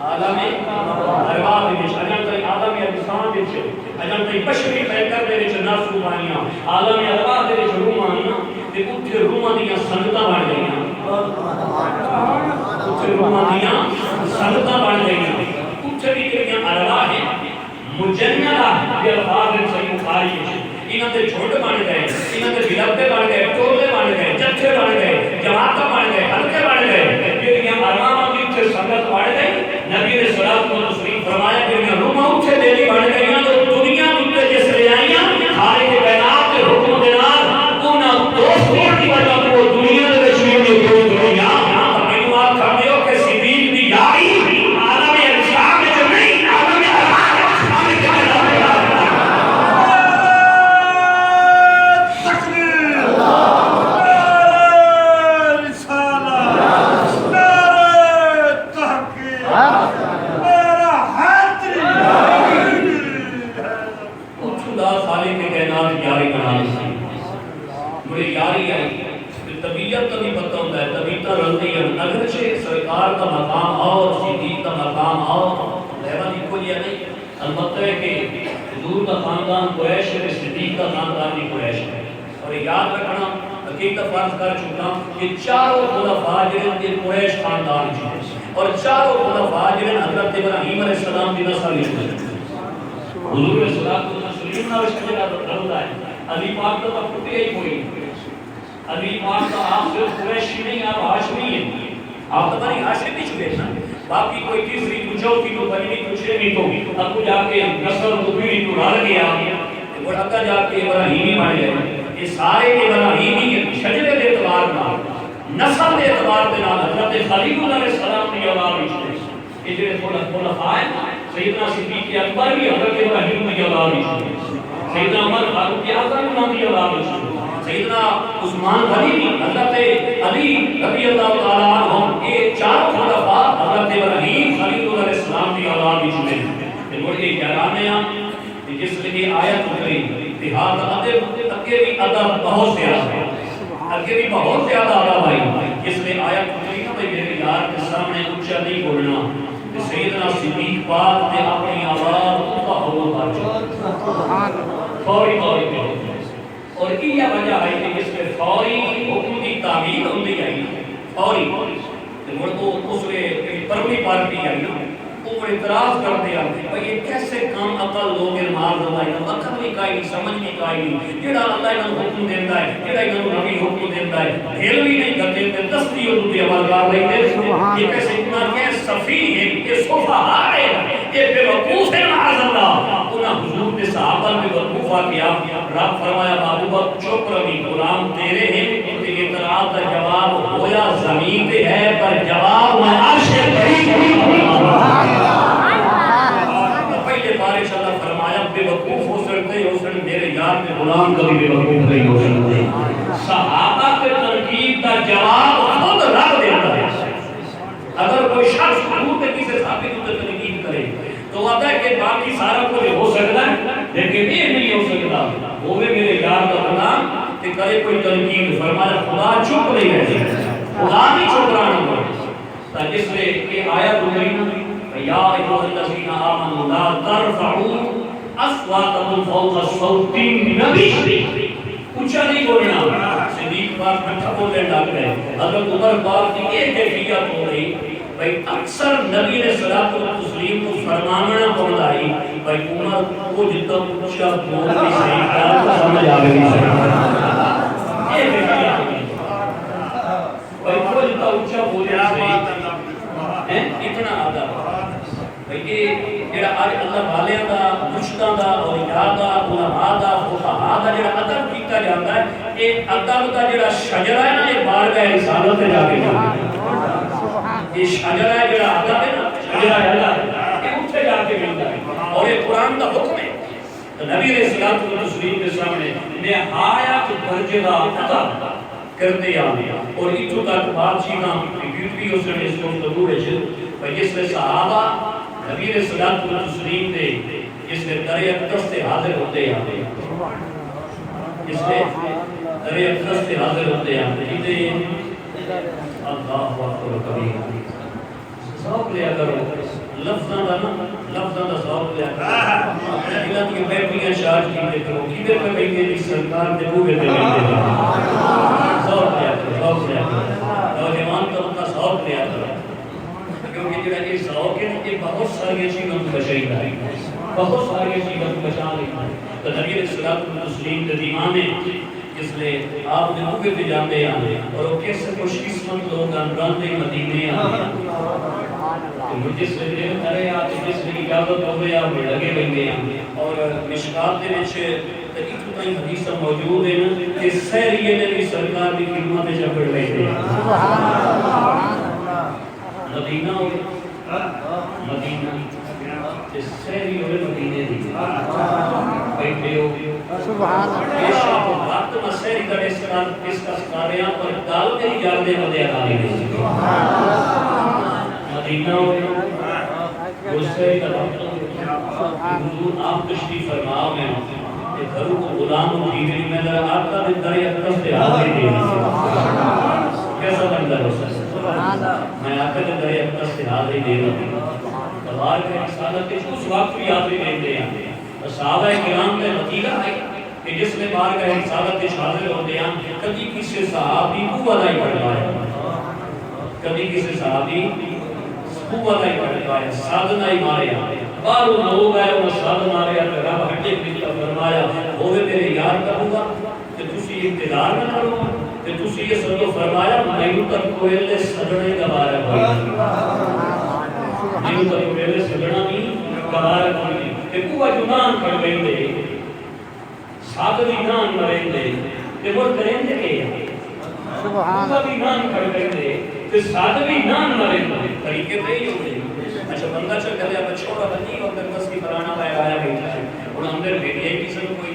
عالم ارواح دے وچ اجل تک عالم انسان دے وچ اجل تک بشری پیکر دے وچ نفس روحانیاں عالم ارواح دے وچ رومان تے اوتھے روحاں دیاں سنگتاں بن گئیاں اوتھے روحاں دیاں سنگتاں بن گئیاں اوتھے بھی جڑیاں ارواح ہیں مجننہ یہ الفاظ صحیح بخاری وچ انہاں دے جھنڈ بن گئے، انہاں دے بلبے بن گئے، ٹولے بن گئے، جتھے بن گئے، جماعتاں بن گئے، حلقے بن گئے، جہاں ارماناں دی تے سنگت بن گئی۔ نبی نے صلوات و تسلیم فرمایا کہ روحاں اتھے دلی بن گئیاں تو دنیا تے جس لے آئیاں خالق کائنات دے حکم دے نال انہاں دوست ہون دی وجہ تو دنیا دے وچ وی دوست ہوئیاں۔ مینوں آپ کر دیو کہ صدیق دی یاری عالم ارشاد وچ نہیں، عالم ارمان وچ شامل ہے۔ طبیعت کا نہیں پتہ ہوتا ہے، طبیعت رلتی ہے، اگرچہ سرکار کا مقام اور صدیق کا مقام اور لیوا نہیں کوئی ہے نہیں، البتہ ہے کہ حضور کا خاندان قریش ہے، صدیق کا خاندان بھی قریش ہے۔ اور یاد رکھنا حقیقت فرض کر چکا کہ چاروں خلفاء جنہاں کے قریش خاندان ہیں اور چاروں خلفاء جنہاں حضرت ابراہیم علیہ السلام کی نسل ہیں۔ حضور صلی اللہ علیہ وسلم نے رشتہ رلتا ہے، علی پاک کا پٹے ہی کوئی علی پاک کا آپ صرف قریشی نہیں، آپ ہاشمی ہیں، آپ تو بنی ہاشم بھی چھوڑے نا، باقی کوئی تیسری تو چوتھی تو پنجویں تو چھٹویں تو اب کو جا کے نسل تو پیڑھی تو رل گیا اور اگا جا کے ابراہیمی بن گئے۔ یہ سارے ابراہیمی شجرے کے اعتبار نال نسل کے اعتبار نال حضرت خلیل اللہ علیہ السلام کی اولاد ہیں۔ یہ جڑے خلفاء ہیں سیدنا صدیق اکبر بھی حضرت ابراہیم کی اولاد ہیں، سیدنا عمر فاروق اعظم انہاں کی اولاد ہیں، سیدنا عثمان غنی بھی حضرت علی رضی اللہ تعالیٰ عنہ، یہ چاروں خلفاء حضرت ابراہیم خلیل اللہ علیہ السلام کی اولاد بھی ہیں۔ مڑ کے کہلانے ہیں جس لیے آیت اتری اتحاد اگے بھی ادب بہت زیادہ ہے، اگے بھی بہت زیادہ ادب آئی، اس لیے آیت اتری نا بھائی میرے یار کے سامنے اونچا نہیں بولنا۔ سیدنا صدیق پاک نے اپنی آواز کا ہوا پاچا فوری طور پہ، اور یہ وجہ ہے کہ اس میں فوری حکم کی تعمیل ہوتی آئی، فوری مڑ کو اس میں پروی پارٹی آئی نا وہ اعتراض کرتے آتے بھئی یہ کیسے کام عقل لوگ مار دلائی نا، عقل بھی کائی نہیں، سمجھ بھی کائی نہیں، جڑا اللہ انہوں حکم دیتا ہے، جڑا انہوں نبی حکم دیتا ہے، دھیل بھی نہیں کرتے تھے، دستی اور دوتی عمل کر رہی تھے۔ یہ کیسے اتنا کہ صفی ہے، یہ صفحہ ہے، یہ بے وقوف ہے معاذ اللہ۔ انہاں حضور کے صحابہ میں وقوفہ کیا، رب فرمایا بابو بک چپ روی غلام تیرے ہیں، کہ اعتراض کا جواب ہویا زمین پہ ہے پر جواب میں عرش بری پہلے بارش اللہ فرمایا بے وقوف ہو سکتے ہو سکتے میرے یار میں غلام کبھی بے وقوف نہیں ہو سکتے۔ صحابہ کے تنقید کا جواب خود رب دیتا ہے۔ اگر کوئی شخص حضور کے کسی صحابی کو تنقید کرے تو آتا ہے کہ باقی سارا کچھ ہو سکتا ہے لیکن یہ نہیں ہو سکتا ہوئے میرے یار کا غلام کہ کرے کوئی تنقید، فرمایا خدا چپ نہیں رہے، خدا نہیں چپ رہا ہے۔ اس لئے یہ آیت اتری یا ایھا الذین آمنوا لا ترفعوا اصواتکم فوق صوت النبی، اونچا نہیں بولنا۔ صدیق پاک میٹھا بولنے لگ گئے، حضرت عمر پاک کی ایک کیفیت ہو رہی بھئی اکثر نبی علیہ الصلوۃ والتسلیم کو فرمانا پڑتا ہے بھئی عمر کو جتنا اونچا بول بھی صحیح کہا سمجھ آ گئی یہ کیفیت بھئی کو جتنا اونچا بولے اتنا آدھا بھئی یہ جڑا آج اللہ والیاں دا مرشداں دا اولیاء دا علماء دا فقہاء دا جڑا ادب کیتا جاتا ہے یہ ادب دا جڑا شجرہ ہے نا یہ بارگاہ رسالت تے جا کے یہ شجرہ ہے جڑا ادب ہے نا شجرہ اللہ یہ اٹھے جا کے ملتا ہے اور یہ قرآن کا حکم ہے۔ نبی علیہ الصلوۃ والتسلیم کے سامنے نہایت درجے دا ادب کرتے آنے اور اتو تک بات چیزاں بیوٹی اس نے اس کو ضرور ہے جس میں صحابہ نبی علیہ الصلوۃ والتسلیم نے جس میں در اقدس سے حاضر ہوتے آنے جس میں در اقدس سے حاضر ہوتے آنے جیتے اللہ اکبر کبیر سوک لیا کرو لفظاں دا سوک لیا کرو اپنے دلوں کی بیٹیاں شارج کی کرو کدھر پہ بیٹھے جس سرکار دے بوئے دے بیٹھے سوک لیا کرو نوجوان کا اپنا سوک لیا کرو کیونکہ جڑا یہ سوک ہے یہ بہت ساری چیزوں کو بچائی ہے، بہت ساری چیزوں کو بچا رہی ہے۔ تو نبی علیہ الصلوۃ والتسلیم کے دیوانے جس لے آپ نے اوپر تے جاندے آنے اور وہ کیسے خوش قسمت لوگ راندے مدینے آنے کہ جس لے دل کرے آ جس لے اجازت ہوے آ لگے رہندے ہیں اور مشکات دے وچ ایک تائیں حدیث موجود ہے کہ سہریے نے بھی سرکار دی خدمت وچ پڑھ لیندے ہیں سبحان اللہ مدینہ مدینہ سہری ہوئے مدینے دی بیٹھے ہو سبحان اللہ وقت میں سہری کا اس کا سکاریاں پر دال کے اجازتے مدے آنے گئے مدینہ ہوئے گسے کا وقت حضور آپ تشریف فرماؤ میں کہ گھروں کو غلام و دیوری میں در آقا دے دریا کس سے آگے دے کیسا بندہ ہو سکتا میں آقا دے دریا کس سے آگے دے دوار کے رسالت اس وقت بھی آتے دیتے ہیں صحابہ کرام کا نتیجہ ہے کہ جس نے بار کا رسالت حاضر ہوتے ہیں کبھی کسی صحابی کو ادائی کروایا کبھی کسی صحابی کو ادائی کروایا سادنا ہی ماریا بارو لوگ آئے وہ ساد ماریا تو رب ہٹے پھر فرمایا ہوئے میرے یار کروں گا کہ تسی انتظار نہ کرو کہ تسی یہ سب فرمایا میں تک کوئلے سدنے کا بارہ ہوئی تو پہلے سجنا نہیں قرار کوئی کہ کوہ جنان کر لیندے سادوی نان مرندے کہ وہ کرندے کہ سبحان کوہ بھی نان کر لیندے کہ سادوی نان مرندے طریقے پہ ہی ہوئے اچھا بندہ چل کرے اب چھوڑا بنی اور در بس کی پرانا بھائی آیا بیٹھا ہے اور اندر بیٹی ہے کسی کو کوئی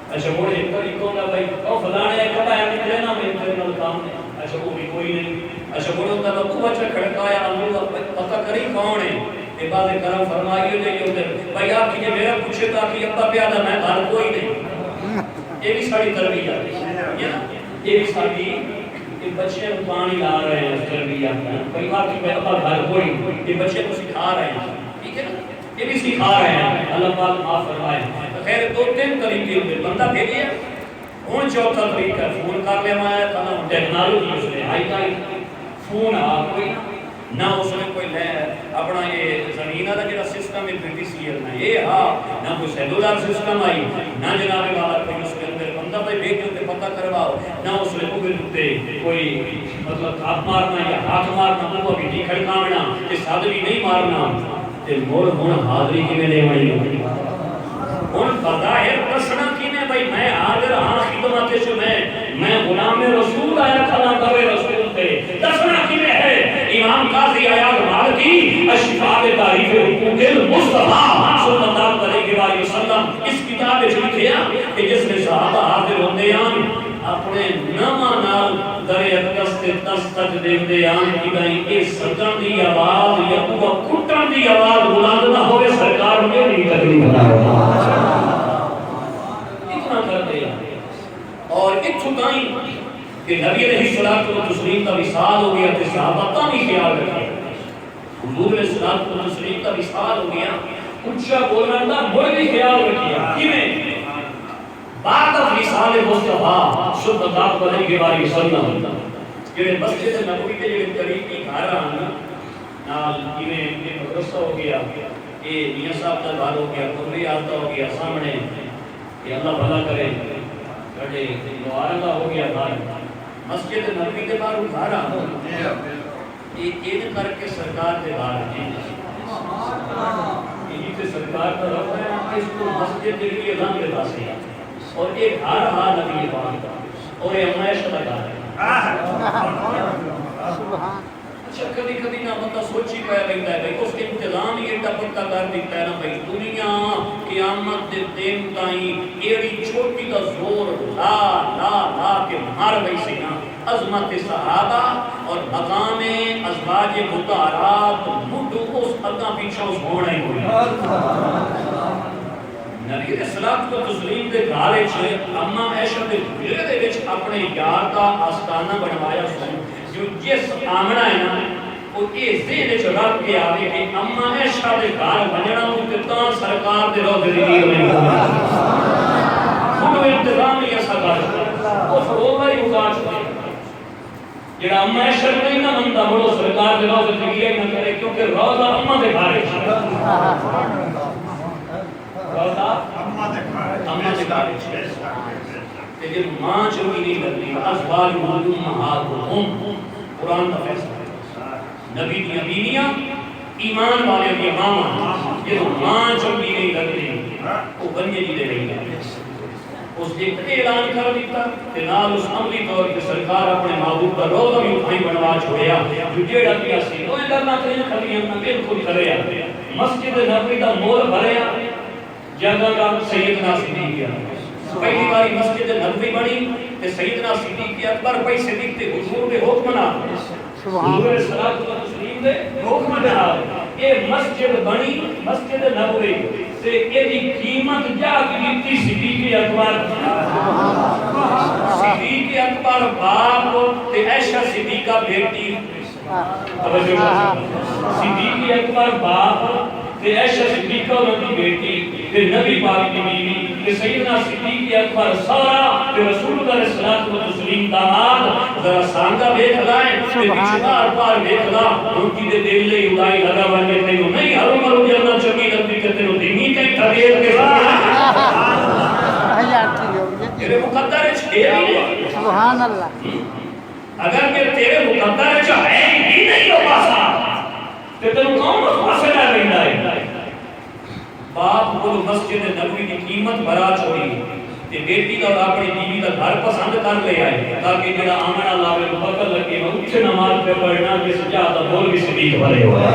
اچھا وہ ایک پر ایک ہوگا بھائی او فلانے کب آیا نکلے نا میں انٹرنل کام نے اچھا وہ بھی کوئی نہیں اچھا وہ ہوتا تو خوب اچھا کھڑکایا اندر پتہ کری کون ہے کہ بعد کرم فرمائیے لے کے ادھر بھائی آپ کی میرا پوچھے تھا کہ ابا پیادہ میں گھر کوئی نہیں یہ بھی ساری تربیت ہے یہ بھی ساری بچے پانی لا رہے ہیں تربیت میں کئی بار کہ ابا گھر کوئی یہ بچے کو سکھا رہے ہیں ٹھیک ہے نا یہ بھی سکھا رہے ہیں اللہ پاک معاف فرمائے خیر دو تین طریقے ہوئے بندہ بھیجیے ہوں چوتھا طریقہ فون کر لے آیا تھا نا ٹیکنالوجی اس نے آئی تائی فون آ کوئی نہ اس نے کوئی لے اپنا یہ زمین والا جڑا سسٹم ہے پی سی ایل میں یہ ہاں نہ کوئی سیلولر سسٹم آئی نہ جناب والا کوئی اس کے اندر بندہ بھائی بیٹھ کے پتہ کرواؤ نہ اس نے کوئی مطلب ہاتھ مارنا یا ہاتھ مارنا وہ بھی نہیں کھڑکاونا کہ سادری نہیں مارنا تے مول ہن حاضری کیویں لیوانی ہن بظاہر دسنا کیویں بھائی میں حاضر ہاں خدمت وچ میں غلام رسول آیا کھڑا کرے رسول تے دسنا کیویں ہے امام قاضی عیاض مالکی اشفاء تعریف حقوق المصطفیٰ صلی اللہ علیہ وسلم اس کتاب وچ لکھیا کہ جس نے صحابہ حاضر ہوندے ہیں اپنے نامہ نال در اقدس تے تستج دیندے آن کی گئی اے سجن دی آواز یا وہ کٹن دی آواز بلند نہ ہوئے سرکار میں نہیں تکلیف نہ ہو اتنا کرتے ہیں اور اتھو تائیں کہ نبی علیہ الصلوۃ والتسلیم کا وصال ہو گیا تے صحابہ کا بھی خیال رکھے حضور علیہ الصلوۃ والتسلیم کا وصال ہو گیا اونچا بولنا دا مڑ بھی خیال رکھیا کیویں بعد وصال مصطفیٰ صلی اللہ علیہ وسلم جڑے مسجد نبوی کے جڑے طریقے گھر آنا نال کیویں ایک مدرسہ ہو گیا یہ میاں صاحب کا گھر ہو گیا قبری آتا ہو گیا سامنے کہ اللہ بھلا کرے بڑے مبارکہ ہو گیا گھر مسجد نبوی کے باہر گھر آنا یہ کر کے سرکار کے باہر یہ تے سرکار کا رب ہے اس کو مسجد کے لیے رنگ دیتا سے اور ایک ہر ہار نبی پاک اور یہ عائشہ کا گھر ہے اچھا کبھی کبھی نہ بندہ سوچی پایا رہتا ہے بھائی اس کے انتظام یہ پتہ کر دیتا ہے نا بھائی دنیا قیامت دے دن تائیں ایڑی چھوٹی کا زور لا لا لا کے مار بھائی سے نا عظمت صحابہ اور مقام ازواج مطہرات مڈو اس اگاں پیچھے اس ہونا ہی ہوئی نبی علیہ الصلوۃ والتسلیم دے گھر وچ اما عائشہ دے گھر دے وچ اپنے یار دا آستانہ بنوایا سن جو جس آمنا ہے نا وہ یہ ذہن وچ رکھ کے آوے کہ اما عائشہ دے گھر بننا تے تاں سرکار دے روضے دی ہوئی وہ انتظام ہی ایسا کر اس روضہ ہی اگا چکے جڑا اما عائشہ نہیں نہ مندا وہ سرکار دے روضے دی نہ کرے کیونکہ روضہ اما دے گھر ہے روضہ اما دے گھر تے جے ماں چنگی نہیں لگدی ازواج امہاتہم قرآن دا فیصلہ نبی دی بیویاں ایمان والے دی ماں جے ماں چنگی نہیں لگدی وہ بنیے جی دے رہی ہے اس نے اتنے اعلان کر دیتا کہ نال اس عملی طور پہ سرکار اپنے محبوب کا روزہ بھی اٹھائی بنوا چھوڑیا جو جیڑا کیا سی تو اندر نہ کہیں کھلی ہم بالکل کریا مسجد نبوی دا مول بھریا جگہ کا سیدنا صدیق پہلی باری مسجد نبوی بنی تے سیدنا صدیق اکبر پہ صدیق تے حضور دے حکم نہ حضور صلوات و تسلیم دے حکم نہ اے مسجد بنی مسجد نبوی تے ایدی قیمت جا کی صدیق اکبر صدیق اکبر باپ تے عائشہ صدیقہ بیٹی صدیق اکبر باپ تے عائشہ صدیقہ ان کی بیٹی تے نبی پاک کی بیوی تے سیدنا صدیق اکبر سورا تے رسول اللہ صلی اللہ علیہ وسلم داماد ذرا سانگا دیکھ لائیں تے پچھار پار دیکھ لا ان کی دے دل لے اڑائی لگا بنے تے نہیں ہر مرو جلنا چکی لگتی کہ تے دینی تے تغیر کے تیرے مقدر سبحان اللہ اگر کہ تیرے مقدر ہے ہی نہیں ہو پاسا تے تینوں کون اس پاسے نہ رہندا ہے باپ کو مسجد نبوی کی قیمت بھرا چھوڑی تے بیٹی کا اور اپنی بیوی کا گھر پسند کر لے آئے تاکہ جڑا آمن اللہ میں مبکر لگے میں اچھے نماز پہ پڑھنا کہ سجادہ بول بھی صدیق بھرے ہوا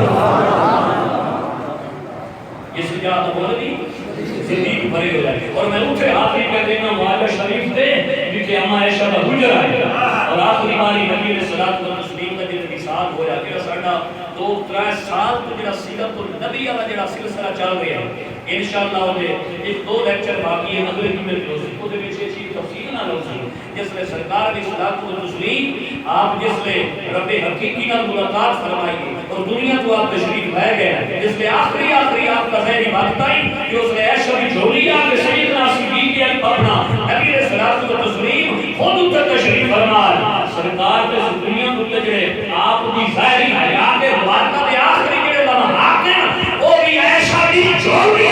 یہ سجادہ بول بھی صدیق بھرے ہو جائے اور میں اٹھے آخری کہہ دینا معاہدہ شریف دے جسے اما عائشہ کا حجر آئے اور آخری باری نبی علیہ الصلوۃ والتسلیم کا جب وصال ہوا کہ ساڈا 2-3 سال تو جڑا سیرت النبی والا جڑا سلسلہ چل رہا ہے انشاءاللہ وہ ایک 2 لیکچر باقی ہے اگلے جمعے پہ اس کے وچ اسی تفصیل نہ لوسی جس میں سرکار علیہ الصلوۃ والتسلیم آپ جس میں رب حقیقی نال ملاقات فرمائی اور دنیا تو آپ تشریف لے گئے جس میں آخری آپ کا ذہنی بات آئی کہ اس نے عائشہ کی جھولی آ کے سیدنا صدیق اکبر نبی علیہ الصلوۃ والتسلیم خود اتر تشریف فرمایا سرکار کے دنیا کو جڑے آپ کی ظاہری حیات مبارکہ دے آخری جڑے لمحات ہیں وہ بھی عائشہ کی جھولی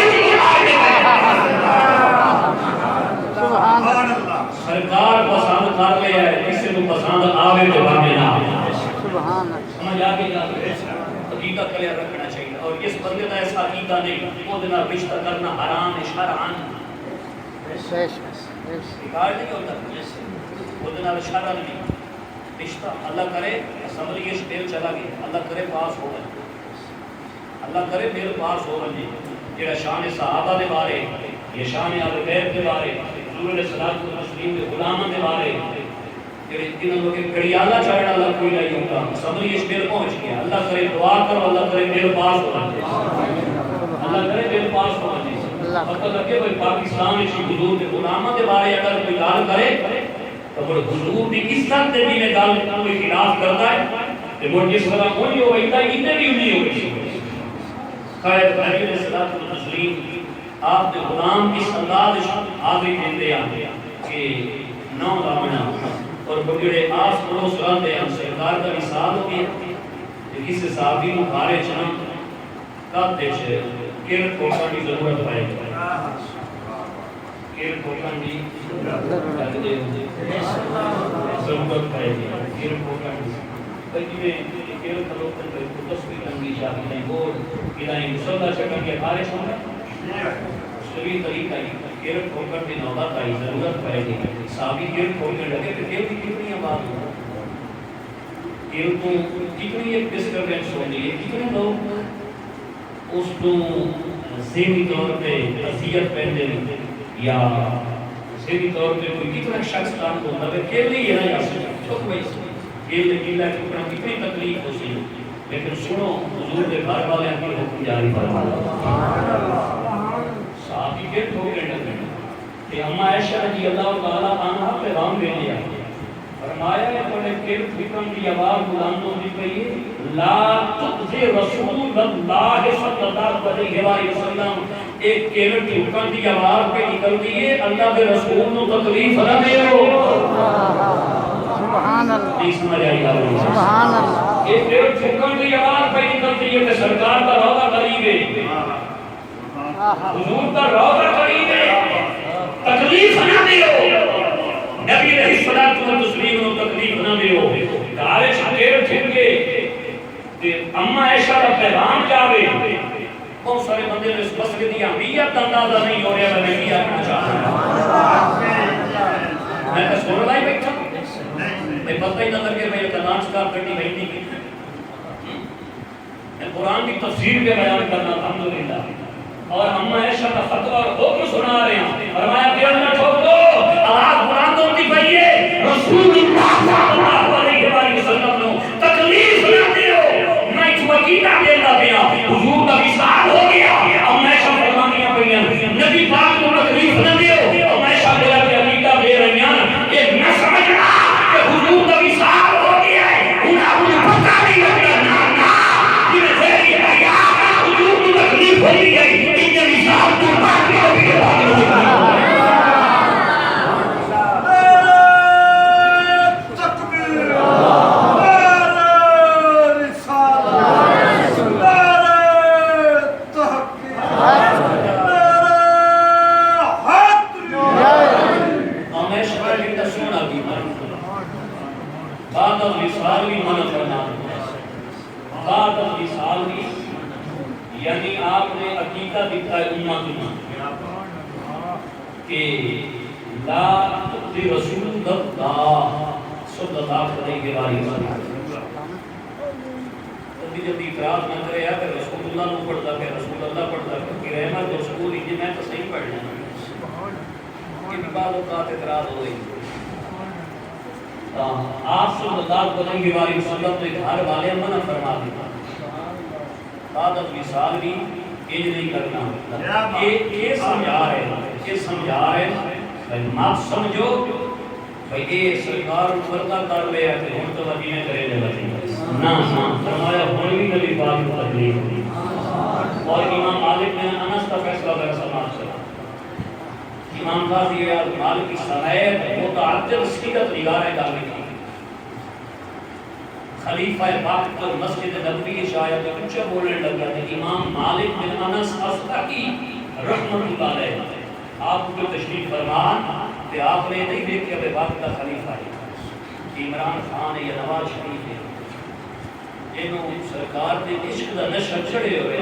سرکار پسند کر لیا ہے کسی کو پسند آوے تو باقی نہ سمجھ آ گئی عقیدہ کلیا رکھنا چاہیے اور اس بندے کا ایسا عقیدہ نہیں وہ دن رشتہ کرنا حرام ہے شرعاً بیکار نہیں ہوتا وہ دن شرعاً نہیں رشتہ اللہ کرے اسمبلی اس دل چلا گیا اللہ کرے پاس ہو گئے اللہ کرے میرے پاس ہو گئے جڑا شان صحابہ دے بارے یہ شان اہل بیت دے بارے حضور علیہ الصلوۃ والتسلیم دے غلاماں دے بارے جڑے انہاں لوگوں کے کڑیالا چڑھنا اللہ کوئی نہیں ہوتا اسمبلی اس دل پہنچ گیا اللہ کرے دعا کرو اللہ کرے میرے پاس ہو گئے اللہ کرے میرے پاس ہو گئے پتہ لگے بھائی پاکستان وچ حضور دے غلاماں دے بارے اگر کوئی گل کرے تو وہ حضور دی عزت دے بھی گل کوئی خلاف کرتا ہے تے وہ جس طرح کوئی ہو گئی تے اتنے بھی نہیں ہوئی خیر نبی علیہ الصلوۃ والتسلیم آپ کے غلام اس انداز حاضری دیندے ہیں کہ نو لامنا اور بڑے آس پڑوس رہندے ہیں سرکار کا وصال ہو گیا کہ کسی صحابی نو گھارے چن کب دے چ کیر کوٹا کی ضرورت پائے کیر کوٹا کی ضرورت پائے گی کیر کوٹا کی بلکہ کیر کلو پر تصویر رنگی شاہی نہیں بول ادھائی مسلح چکر کے گھارے چھوڑے سبھی طریقہ ہی کیر کوٹا کی نوبت آئی ضرورت پائے گی صحابی کیر کوٹا لگے کہ کیر کی کتنی آباد ہو کیر کو کتنی ایک ڈسٹربنس ہو گئی کتنے لوگ اس کو ذہنی طور پہ اذیت پہنتے ہیں یا ذہنی طور پہ کوئی کتنا شخص کام کو ہوتا ہے کیر نہیں ہے یا چھوٹ بھائی کیر لیکن ٹکڑا کتنی تکلیف ہو سی لیکن سنو حضور کے گھر والے کی حکم جاری فرمایا صحابی کیر ٹھوکے لگے کہ اما عائشہ رضی اللہ تعالی عنہا پیغام دے دیا فرمایا ہے تو کیر فکرم کی آواز بلندوں دی پئی لا تؤذي رسول اللہ صلی اللہ علیہ وسلم ایک کیر کی حکم کی آواز پہ نکلتی ہے اللہ کے رسول کو تکلیف نہ دیو سبحان اللہ نہیں سمجھ آئی آپ کو سبحان اللہ ایک کیر کی حکم کی آواز پہ نکلتی ہے کہ سرکار کا روضہ قریب ہے حضور کا روضہ قریب ہے تکلیف نہ دیو نبی علیہ الصلوۃ والتسلیم نو تکلیف نہ دیو گھر چھڑ چھڑ کے تے اما عائشہ دا پیغام جاوے بہت سارے بندے نے اس مسئلے دی اہمیت کا اندازہ نہیں ہو رہا میں کیا کہنا چاہتا میں تو سن رہا ہی بیٹھا میں پتہ ہی نہ لگے میں کلام سٹارٹ کرنی نہیں کی میں قرآن کی تفسیر پہ بیان کرنا الحمدللہ اور اما عائشہ کا فتویٰ اور حکم سنا رہے ہیں فرمایا کہ اللہ ٹھوک دو آواز بلند ہوتی پئی ہے رسول اللہ صلی اللہ علیہ وسلم نے تکلیف نہ دیو میں اس وقیدہ دینا پیا حضور کا وصال ہو گیا اما عائشہ فرمانیاں پڑیاں نبی پاک کو تکلیف نہ دیو اما عائشہ بولا کہ عقیدہ دے رہی ہیں یہ نہ سمجھنا کہ حضور کا وصال ہو گیا ہے انہیں پتہ نہیں لگتا نا جنہیں ذہنی حیات حضور کو تکلیف ہو گئی ہے یعنی آپ نے عقیدہ دیتا ہے امت کہ لا تؤذی رسول اللہ صلی اللہ علیہ وسلم جلدی اعتراض نہ کرے کہ رسول اللہ نو پڑھتا کہ رسول اللہ پڑھتا کہ رحمت رسول ہی میں تو صحیح پڑھنا کہ بعض اوقات اعتراض ہو گئی آپ صلی اللہ علیہ وسلم نے گھر والے منع فرما دیا بعد از وصال بھی یہ نہیں کرنا یہ سمجھا ہے بھائی مات سمجھو بھائی یہ سرکار پردہ کر لے ہے کہ ہم تو وجینے کرے لے بچیں نہ فرمایا ہون بھی نبی پاک کو تکلیف ہوئی اور امام مالک نے انس کا فیصلہ کر سماعت کیا امام قاضی مالک کی صلاحیت متعدد سیرت نگار ڈالنے کی خلیفہ پاک اور مسجد نبوی شاید اونچا بولنے لگا تھا امام مالک بن انس اصطحی رحمت اللہ علیہ آپ کو تشریف فرمان کہ آپ نے نہیں دیکھا کہ باپ کا خلیفہ ہے عمران خان یا نواز شریف ہے انہوں سرکار نے عشق دا نشہ چڑھے ہوئے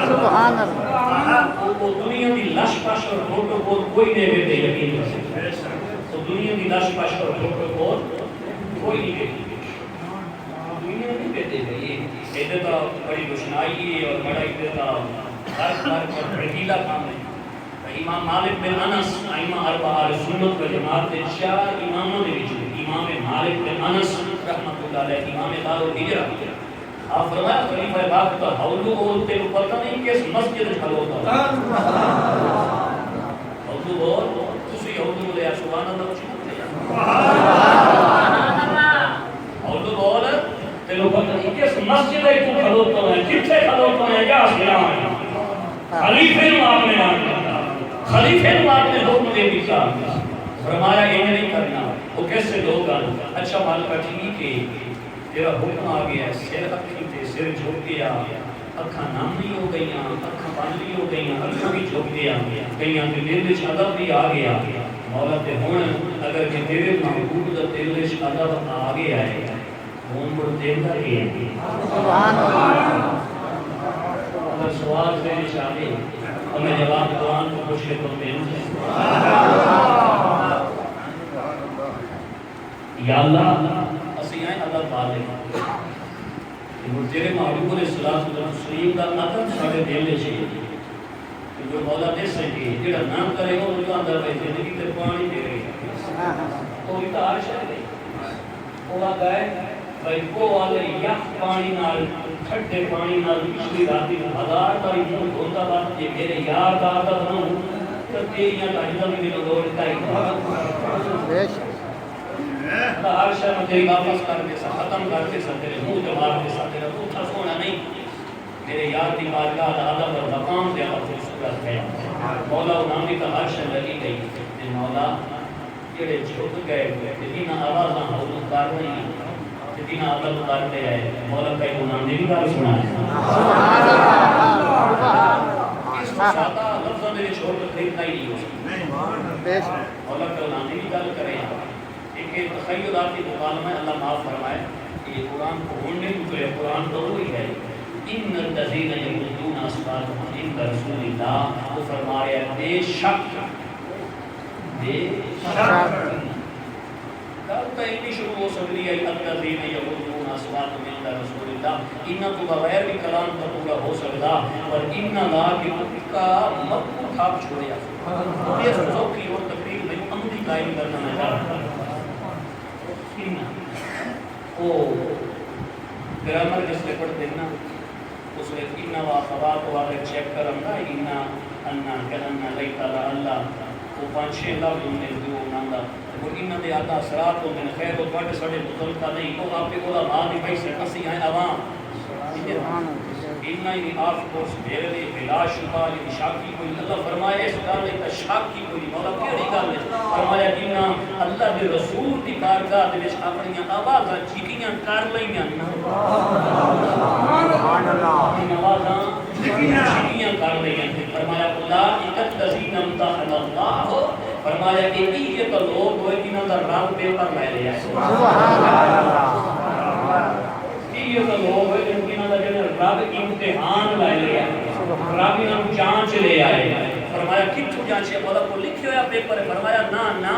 سبحان اللہ وہ دنیا دی لش پش اور فوٹو کو کوئی نہیں دے یقین کر سکتا تو دنیا دی لش پش اور فوٹو کو کوئی نہیں دے دنیا نہیں دیتے گئے ایدے تا بڑی روشنائی ہے اور بڑا ایدے تا ہر پر رحیلہ کام ہے امام مالک بن انس ائمہ اربعہ اہل سنت و جماعت کے چار اماموں نے وچ امام مالک بن انس رحمۃ اللہ علیہ امام دار الہجرہ آپ فرمایا خلیفہ پاک کا حولو بولتے کو پتہ نہیں کس مسجد کھلوتا حولو بول تسی حولو بولے سبحان اللہ حولو بول تیلو پتہ نہیں کس مسجد کو کھلوتا ہے کتنے کھلوتا ہے یا سلام ہے خلیفہ نو آپ نے مان لیا خلیفہ نو آپ نے حکم دے دیا فرمایا یہ نہیں کرنا وہ کیسے لوگ اچھا مالکہ ٹھیک ہے تیرا حکم آ گیا سر اکھی تے سر جھک گیا اکھاں نامی ہو گئیاں اکھاں پانلی ہو گئیاں اکھاں بھی جھک گیا گئیاں تے دل وچ ادب بھی آ گیا مولا تے ہن اگر کہ تیرے محبوب دا دل وچ ادب آ گیا ہے ہن مڑ دل دا کی ہے سبحان اللہ اگر سوال سے نشانے ہمیں جواب قرآن کو خوش ہے تو دین سے یا اللہ اسی آئیں اللہ پالے تیرے محبوب علیہ السلام کا عدد ساڑھے دل لے چاہیے جو مولا دے سکے جڑا نہ کرے گا جو اندر بیٹھے زندگی تے پانی دے رہی ہے وہ بھی تو عرش ہے وہ گئے بھائی کو والے یک پانی نال کھٹے پانی نال پچھلی راتی ہزار باری منہ دھوتا بات یہ میرے یار کا عادت نہ ہوں تو تیریاں کا بھی میرے دوڑتا ہی ہر شے میں تیری واپس کر کے سا ختم کر کے سا تیرے منہ جمال کے ساتھ تیرا تو تھا سونا نہیں میرے یار دی بارگاہ دا ادب اور مقام دے آپ سے صورت ہے مولا نامی کا ہر شے لگی گئی کہ مولا جڑے جھک گئے جتنی آوازاں حضور کر رہی ہیں جتنی ادب کرتے ہیں مولا کا گناہ دی بار سنا ہے سبحان اللہ اس سادہ لفظ میرے چھوڑ کر خریدنا ہی نہیں ہو بیش مولا کلامی کی گل کریں ایک تخیلاتی مکالمہ ہے، اللہ معاف فرمائے، یہ قرآن کو بولنے کو ہے، قرآن تو وہی ہے ان الذین یغضون اصواتهم عند رسول اللہ، وہ فرمایا بے شک گل تو اتنی شروع ہو سکتی ہے الذین یغضون اصواتهم عند رسول اللہ، ان تو بغیر بھی کلام کا پورا ہو سکتا، اور ان لا کے کا مکو تھاپ چھوڑیا یہ سوکھی اور تقریر میں عملی قائم کرنا ہے وہ گرامر جس لئے پڑھتے ہیں نا اس میں انہا واقعات واقع چیک کرم گا انہا انہا کہنا لیتا اللہ وہ 5-6 لفظ ہونے جو نانگا اور انہا دے آتا اثرات ہو من خیر و بڑھ سڑے مطلقہ نہیں تو آپ کے علماء دی بھائی سے کسی ہیں عوام انہا ہی آف کورس میرے لئے بلا شبہ یہ شاکی کوئی اللہ فرمایا اس کار لئے تا شاکی کوئی مولا کیڑی کار لئے فرمایا انہا اللہ دے رسول دی بارگاہ دے وچ اپنی آوازاں چیکیاں کار لئیاں آوازاں چیکیاں کار لئیاں فرمایا اولئک الذین امتحن اللہ فرمایا کہ یہ تو لوگ ہوئے جنہاں دا رب پیپر لے لیا یہ تو لوگ ہوئے جنہاں دا رب امتحان لے لیا رب انہاں جانچ لے آئے فرمایا کتھو جانچے مولا کو لکھے ہویا پیپر فرمایا نا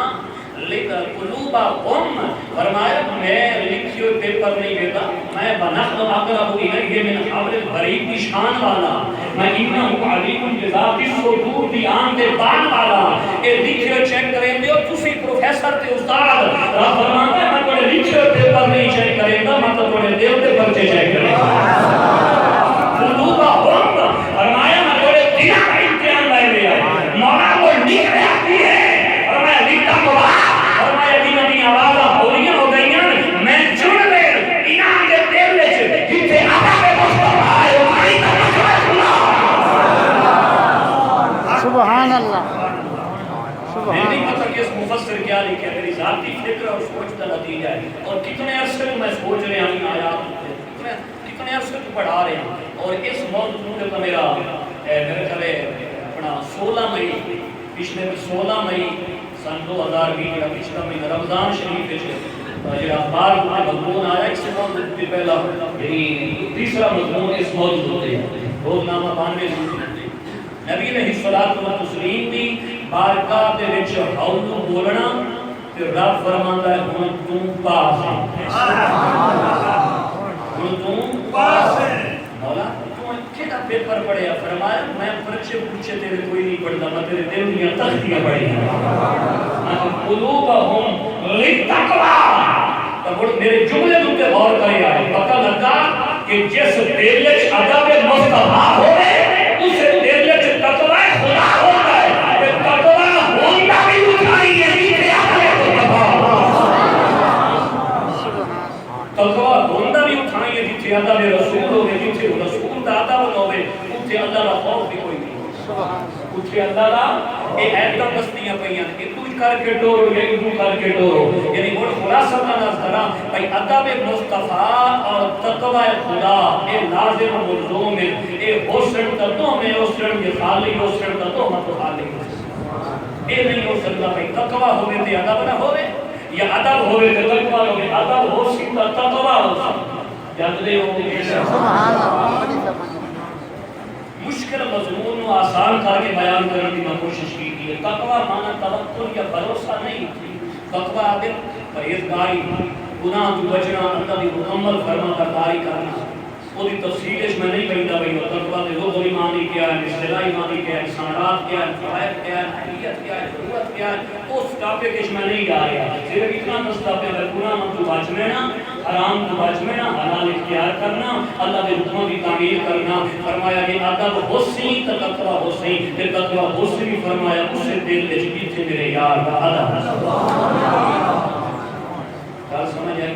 قلوبا قم فرمایا میں لکھی ہوئی پیپر نہیں دیتا میں بنخل اقرب الیہ من حبل الورید کی شان والا میں انہا علیم بذات الصدور دی آن دے بان والا اے لکھی ہوئی چیک کریں دے اور تسی پروفیسر تے استاد رب فرماتا ہے میں کوئی لکھی ہوئی پیپر نہیں چیک کریں دا میں تو کوئی دیو دے پرچے چیک کریں قلوبا قم فرمایا میں کوئی دنیا کا امتحان لائے لیا مولا کو لکھ رہا کی ہے فرمایا لکھتا کو فرمایا دینہ دی آوازہ ہولیاں ہو گئیاں میں جڑ لے انہاں کے دل لے جتے آقا کے مصطفیٰ آئے ہماری طرح سبحان اللہ میں نہیں پتا کہ اس مفسر کیا لکھے میری ذاتی فکر اور سوچ کا نتیجہ ہے اور کتنے عرصے میں سوچ رہے ہیں آیات کتنے عرصے کو پڑھا رہے ہیں اور اس موضوع کا میرا خیال اپنا 16 مئی پچھلے 16 مئی سن 2020 کا پچھلا مہینہ رمضان شریف ہے جڑا اخبار میں مضمون آیا اس سے موضوع سے پہلا یعنی تیسرا مضمون اس موضوع سے روزنامہ 92 نبی علیہ الصلوۃ والتسلیم دی بارگاہ دے وچ حول بولنا تے رب فرماندا ہے ہن تو پاس ہے ہن تو پاس ہے مولا تو کیڑا پیپر پڑھیا فرمایا میں پرچے پوچھے تیرے کوئی نہیں پڑھدا میں تیرے دل دیاں تختیاں پڑھیاں قلوبہم للتقوی تو میرے جملے تے غور کرے آئے پتہ لگا کہ جس دل وچ ادب مصطفیٰ ہوے اس دل وچ تقوی خدا ہوتا ہے تے تقوی ہوتا بھی اٹھائی ہے کہ تقوی ہوتا بھی اٹھائی ہے جتھے ادب رسول ہوے جتھے رسول دا ادب ہوے اتھے اللہ دا خوف بھی کوئی نہیں اتھے اللہ دا اے ایتم بستیاں پئیاں کہ تو کر کے ڈورو یا تو کر کے ڈورو یعنی وہ خلاصہ کا نظرہ بھئی ادب مصطفیٰ اور تقوی خدا اے لازم و ملزوم ہے اے حسن تدوں میں حسن یہ خالی حسن تدوں میں تو خالی اے نہیں ہو سکتا بھئی تقوی ہوئے تے ادب نہ ہوئے یا ادب ہوئے تے تقوی ہوئے ادب ہو سکتا تقوی ہو سکتا جاندے ہوں گے سبحان اللہ مشکل مضمون کو آسان کر کے بیان کرنے کی میں کوشش کی ہے تقوی مانا توکل یا بھروسہ نہیں تقوی آدم پرہیزگاری گناہ تو بچنا اللہ کی مکمل فرما برداری کرنا وہ دی تفصیل اس میں نہیں کہتا بھئی تقوی دے لغوی معنی کیا ہے اصطلاحی معنی کیا ہے انسانات کیا ہے فوائد کیا ہے حیثیت کیا ہے ضرورت کیا ہے اس ٹاپک اس میں نہیں جا رہا صرف اتنا مسئلہ پہ اگر گناہ من تو بچ میں نا حرام کو بچ میں نا حلال اختیار کرنا اللہ کے حکموں کی تعمیل کرنا فرمایا کہ ادب حسین تو تقوی حسین پھر تقوی حسین فرمایا اسے دل وچ جتھے میرے یار کا ادب گل سمجھ آئی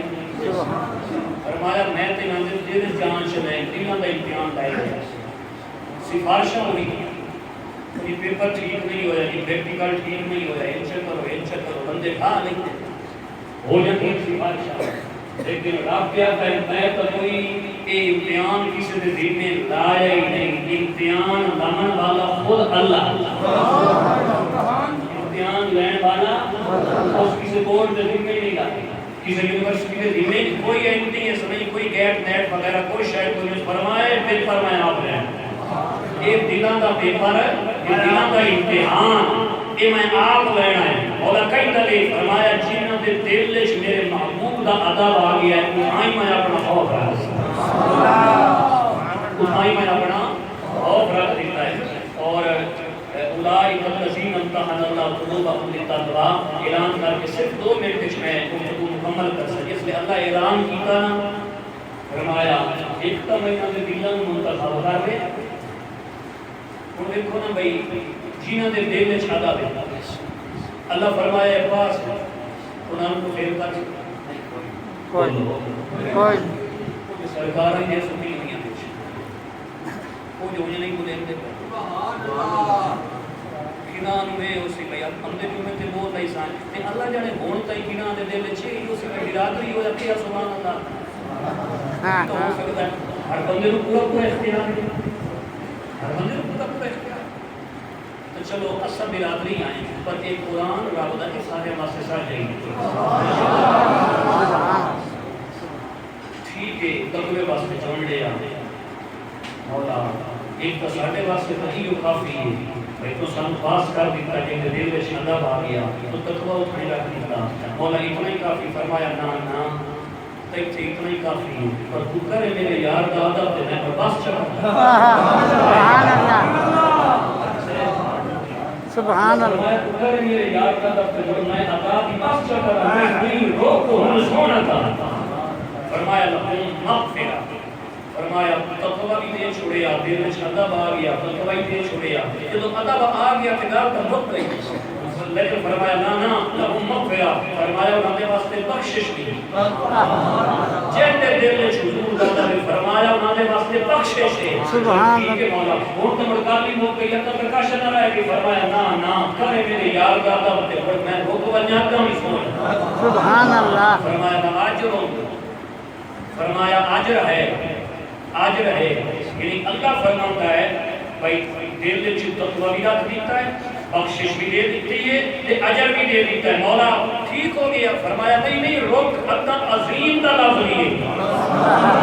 فرمایا میں تے نظر دل جان چلے دلاں دا امتحان لے گیا سفارشاں ہوئی یہ پیپر ٹھیک نہیں ہویا یہ پریکٹیکل ٹھیک نہیں ہویا ان کرو بندے کھا لیتے ہو جاتی سفارشاں لیکن رب کیا کہ میں تو کوئی امتحان کسی دے دل میں لایا ہی نہیں امتحان لمن والا خود اللہ امتحان لے اس کسی بورڈ کے ذمہ نہیں لاتے کسی یونیورسٹی کے ذمہ کوئی اینٹی ہے نہیں کوئی گیٹ نیٹ وغیرہ کوئی شاید کوئی فرمائے پیپر میں آپ رہے یہ دلوں کا پیپر ہے یہ دلوں کا امتحان یہ میں آپ لینا ہے مولا کئی دلے فرمایا جنہوں کے دل وچ میرے محبوب کا ادب آ گیا ہے وہاں میں اپنا خوف رکھ وہاں میں اپنا خوف رکھ دیتا ہے اور اولئک الذین امتحن اللہ قلوبهم للتقوی اعلان کر کے صرف 2 منٹ میں گفتگو مکمل کر سکے اس لیے اللہ اعلان کیتا نا فرمایا ایک تو میں نے دلوں کو منتخب کر دے ہن دیکھو نا بھائی جنہاں دے دل وچ ادب ہے اللہ فرمایا ہے پاس انہاں کو پھر کر کوئی سرکار یہ سنی ہوئی ہیں وہ جو نہیں کو دیں دے کنان میں اسی بھئی ہم دے جو میں تے بہت ایسان تے اللہ جانے ہون تائی کنان دے دل چھے اسی میں برادری ہو جاتی ہے سبحان اللہ تو ہو سکتا ہے ہر بندے کو پورا اختیار ہے ہر بندے کو پورا اختیار تو چلو اصل برادری آئیں پر ایک قرآن رابطہ کے سارے واسطے ساتھ جائیں ٹھیک ہے تقوی واسطے چھوڑ لیا مولا ایک تو ساڑھے واسطے وہی جو کافی ہے بھئی تو سن پاس کر دیتا کہ دل میں شندب آ گیا تو تقوی اٹھنے رکھ دیتا مولا اتنا ہی کافی فرمایا نا تک سے اتنا ہی کافی ہے پر تو کرے میرے یار کا عدب دے میں بس چکا سبحان اللہ فرمایا تو کرے میرے یار کا عدب دے میں عدب کی بس چکا میں نہیں روکو ہم سونا تھا فرمایا لہم مغفرہ فرمایا تقوی بھی دے چھوڑیا دل میں ادب آ گیا تقوی بھی دے چھوڑیا جب ادب آ گیا کہ گال کا رک گئی لیکن فرمایا نا لہم مغفرہ فرمایا انہوں نے واسطے بخشش دی جن دے دل میں حضور دا فرمایا انہوں نے واسطے بخشش ہے سبحان ٹھیک ہے مولا ہن تو مڑکالی ہو گئی تا پرکاش نہ رہے کہ فرمایا نا کرے میرے یار کا ادب تے پر میں رک ونجا کیوں نہیں سوچ سبحان اللہ فرمایا اجر فرمایا اجر ہے یعنی اللہ فرماتا ہے بھائی دل وچ تقوی بھی رکھ دیتا ہے بخشش بھی دے دیتی ہے تے اجر بھی دے دیتا ہے مولا ٹھیک ہو گیا فرمایا نہیں رک ادب عظیم کا لفظ نہیں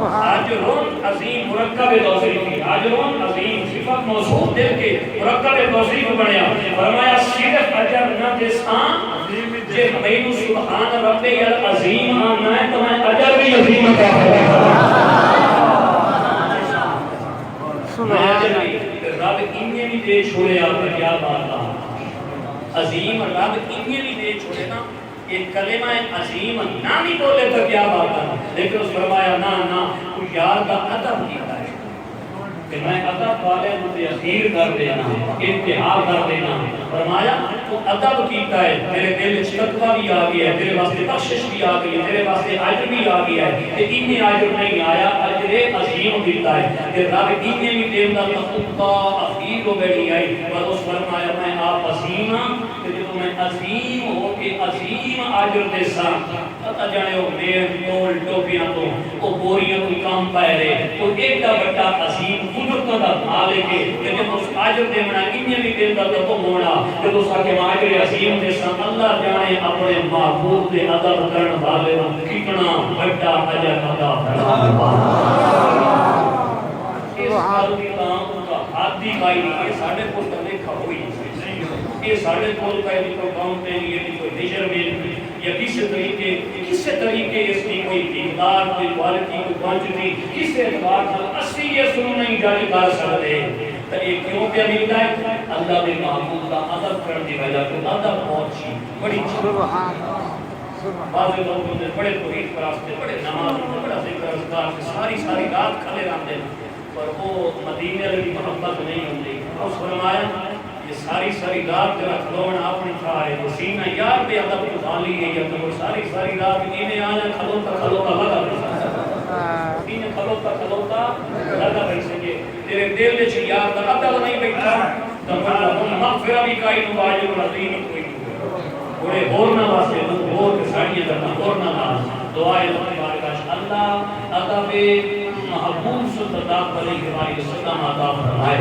اجر عظیم مرکب دوسری تھی اجر عظیم صفت موصوف دل کے مرکب دوسری کو بنیا فرمایا صرف اجر نہ دساں جے مینوں سبحان رب العظیم آنا ہے تو میں اجر بھی عظیم عطا رب انہیں بھی دے چھوڑے آپ نے کیا بات عظیم رب انہیں بھی دے چھوڑے نا ایک کلمہ عظیم نہ بھی بولے تو کیا بات ہے لیکن اس فرمایا نا تو یار کا ادب کیتا ہے کہ میں ادب والے مجھے اخیر کر دینا انتہا کر دینا فرمایا تو ادب کیتا ہے میرے دل میں تقوی بھی آ گیا ہے تیرے واسطے بخشش بھی آ گئی ہے تیرے واسطے اجر بھی آ گیا ہے کہ انہیں اجر نہیں آیا اجر عظیم دیتا ہے کہ رب انہیں بھی دینا تقوی اخیر کو بیٹھی آئی اور اس فرمایا میں آپ عظیم ہاں کہ جب میں عظیم ہو کے عظیم اجر دے ساتھ پتہ جانے ہو میر ٹول ٹوپیاں تو وہ بوریاں کوئی کام پائے رہے تو ایک کا بڑا عظیم قدرتوں کا مالک ہے کہ جب اس اجر دے منا انہیں بھی دینا تو موڑا جب اس کے ماجر عظیم دے ساتھ اللہ جانے اپنے محبوب دے ادب کرن والے کتنا بڑا اجر عطا فرمائے اس قلبی کام کا عادی کائی نہیں یہ ساڑھے کو تلیکھا ہوئی یہ ساڑھے کو کائی کوئی کاؤنٹین یہ کوئی میجرمنٹ یا کس طریقے اس کی کوئی اقدار کوئی کوالٹی کوئی کوانٹٹی کس اعتبار سے اسی یہ سنو نہیں جاری کر سکتے تو یہ کیوں پہ ملتا ہے اللہ کے محبوب کا ادب کرنے وجہ کو ادب بہت چیز بڑی چیز بعض لوگوں نے بڑے توحید پراستے بڑے نماز بڑا ذکر اذکار سے ساری رات کھلے رہتے ہیں پر وہ مدینے کی محبت نہیں ہوتی اس فرمایا یہ ساری رات تیرا کھلونا اپنی تھا ہے وہ سینہ یار بے ادب کی خالی ہے یا تو ساری رات انہیں آنا کھلوتا لگا انہیں کھلوتا لگا بیسے تیرے دل میں یار کا ادب نہیں بیٹھا تو مغفرہ بھی کائی نواجر العظیم کوئی بڑے ہورنا واسطے ہور کے ساڑیاں کرنا ہورنا واسطے دعائے اللہ ادب محبوب صلی اللہ علیہ وسلم عطا فرمائے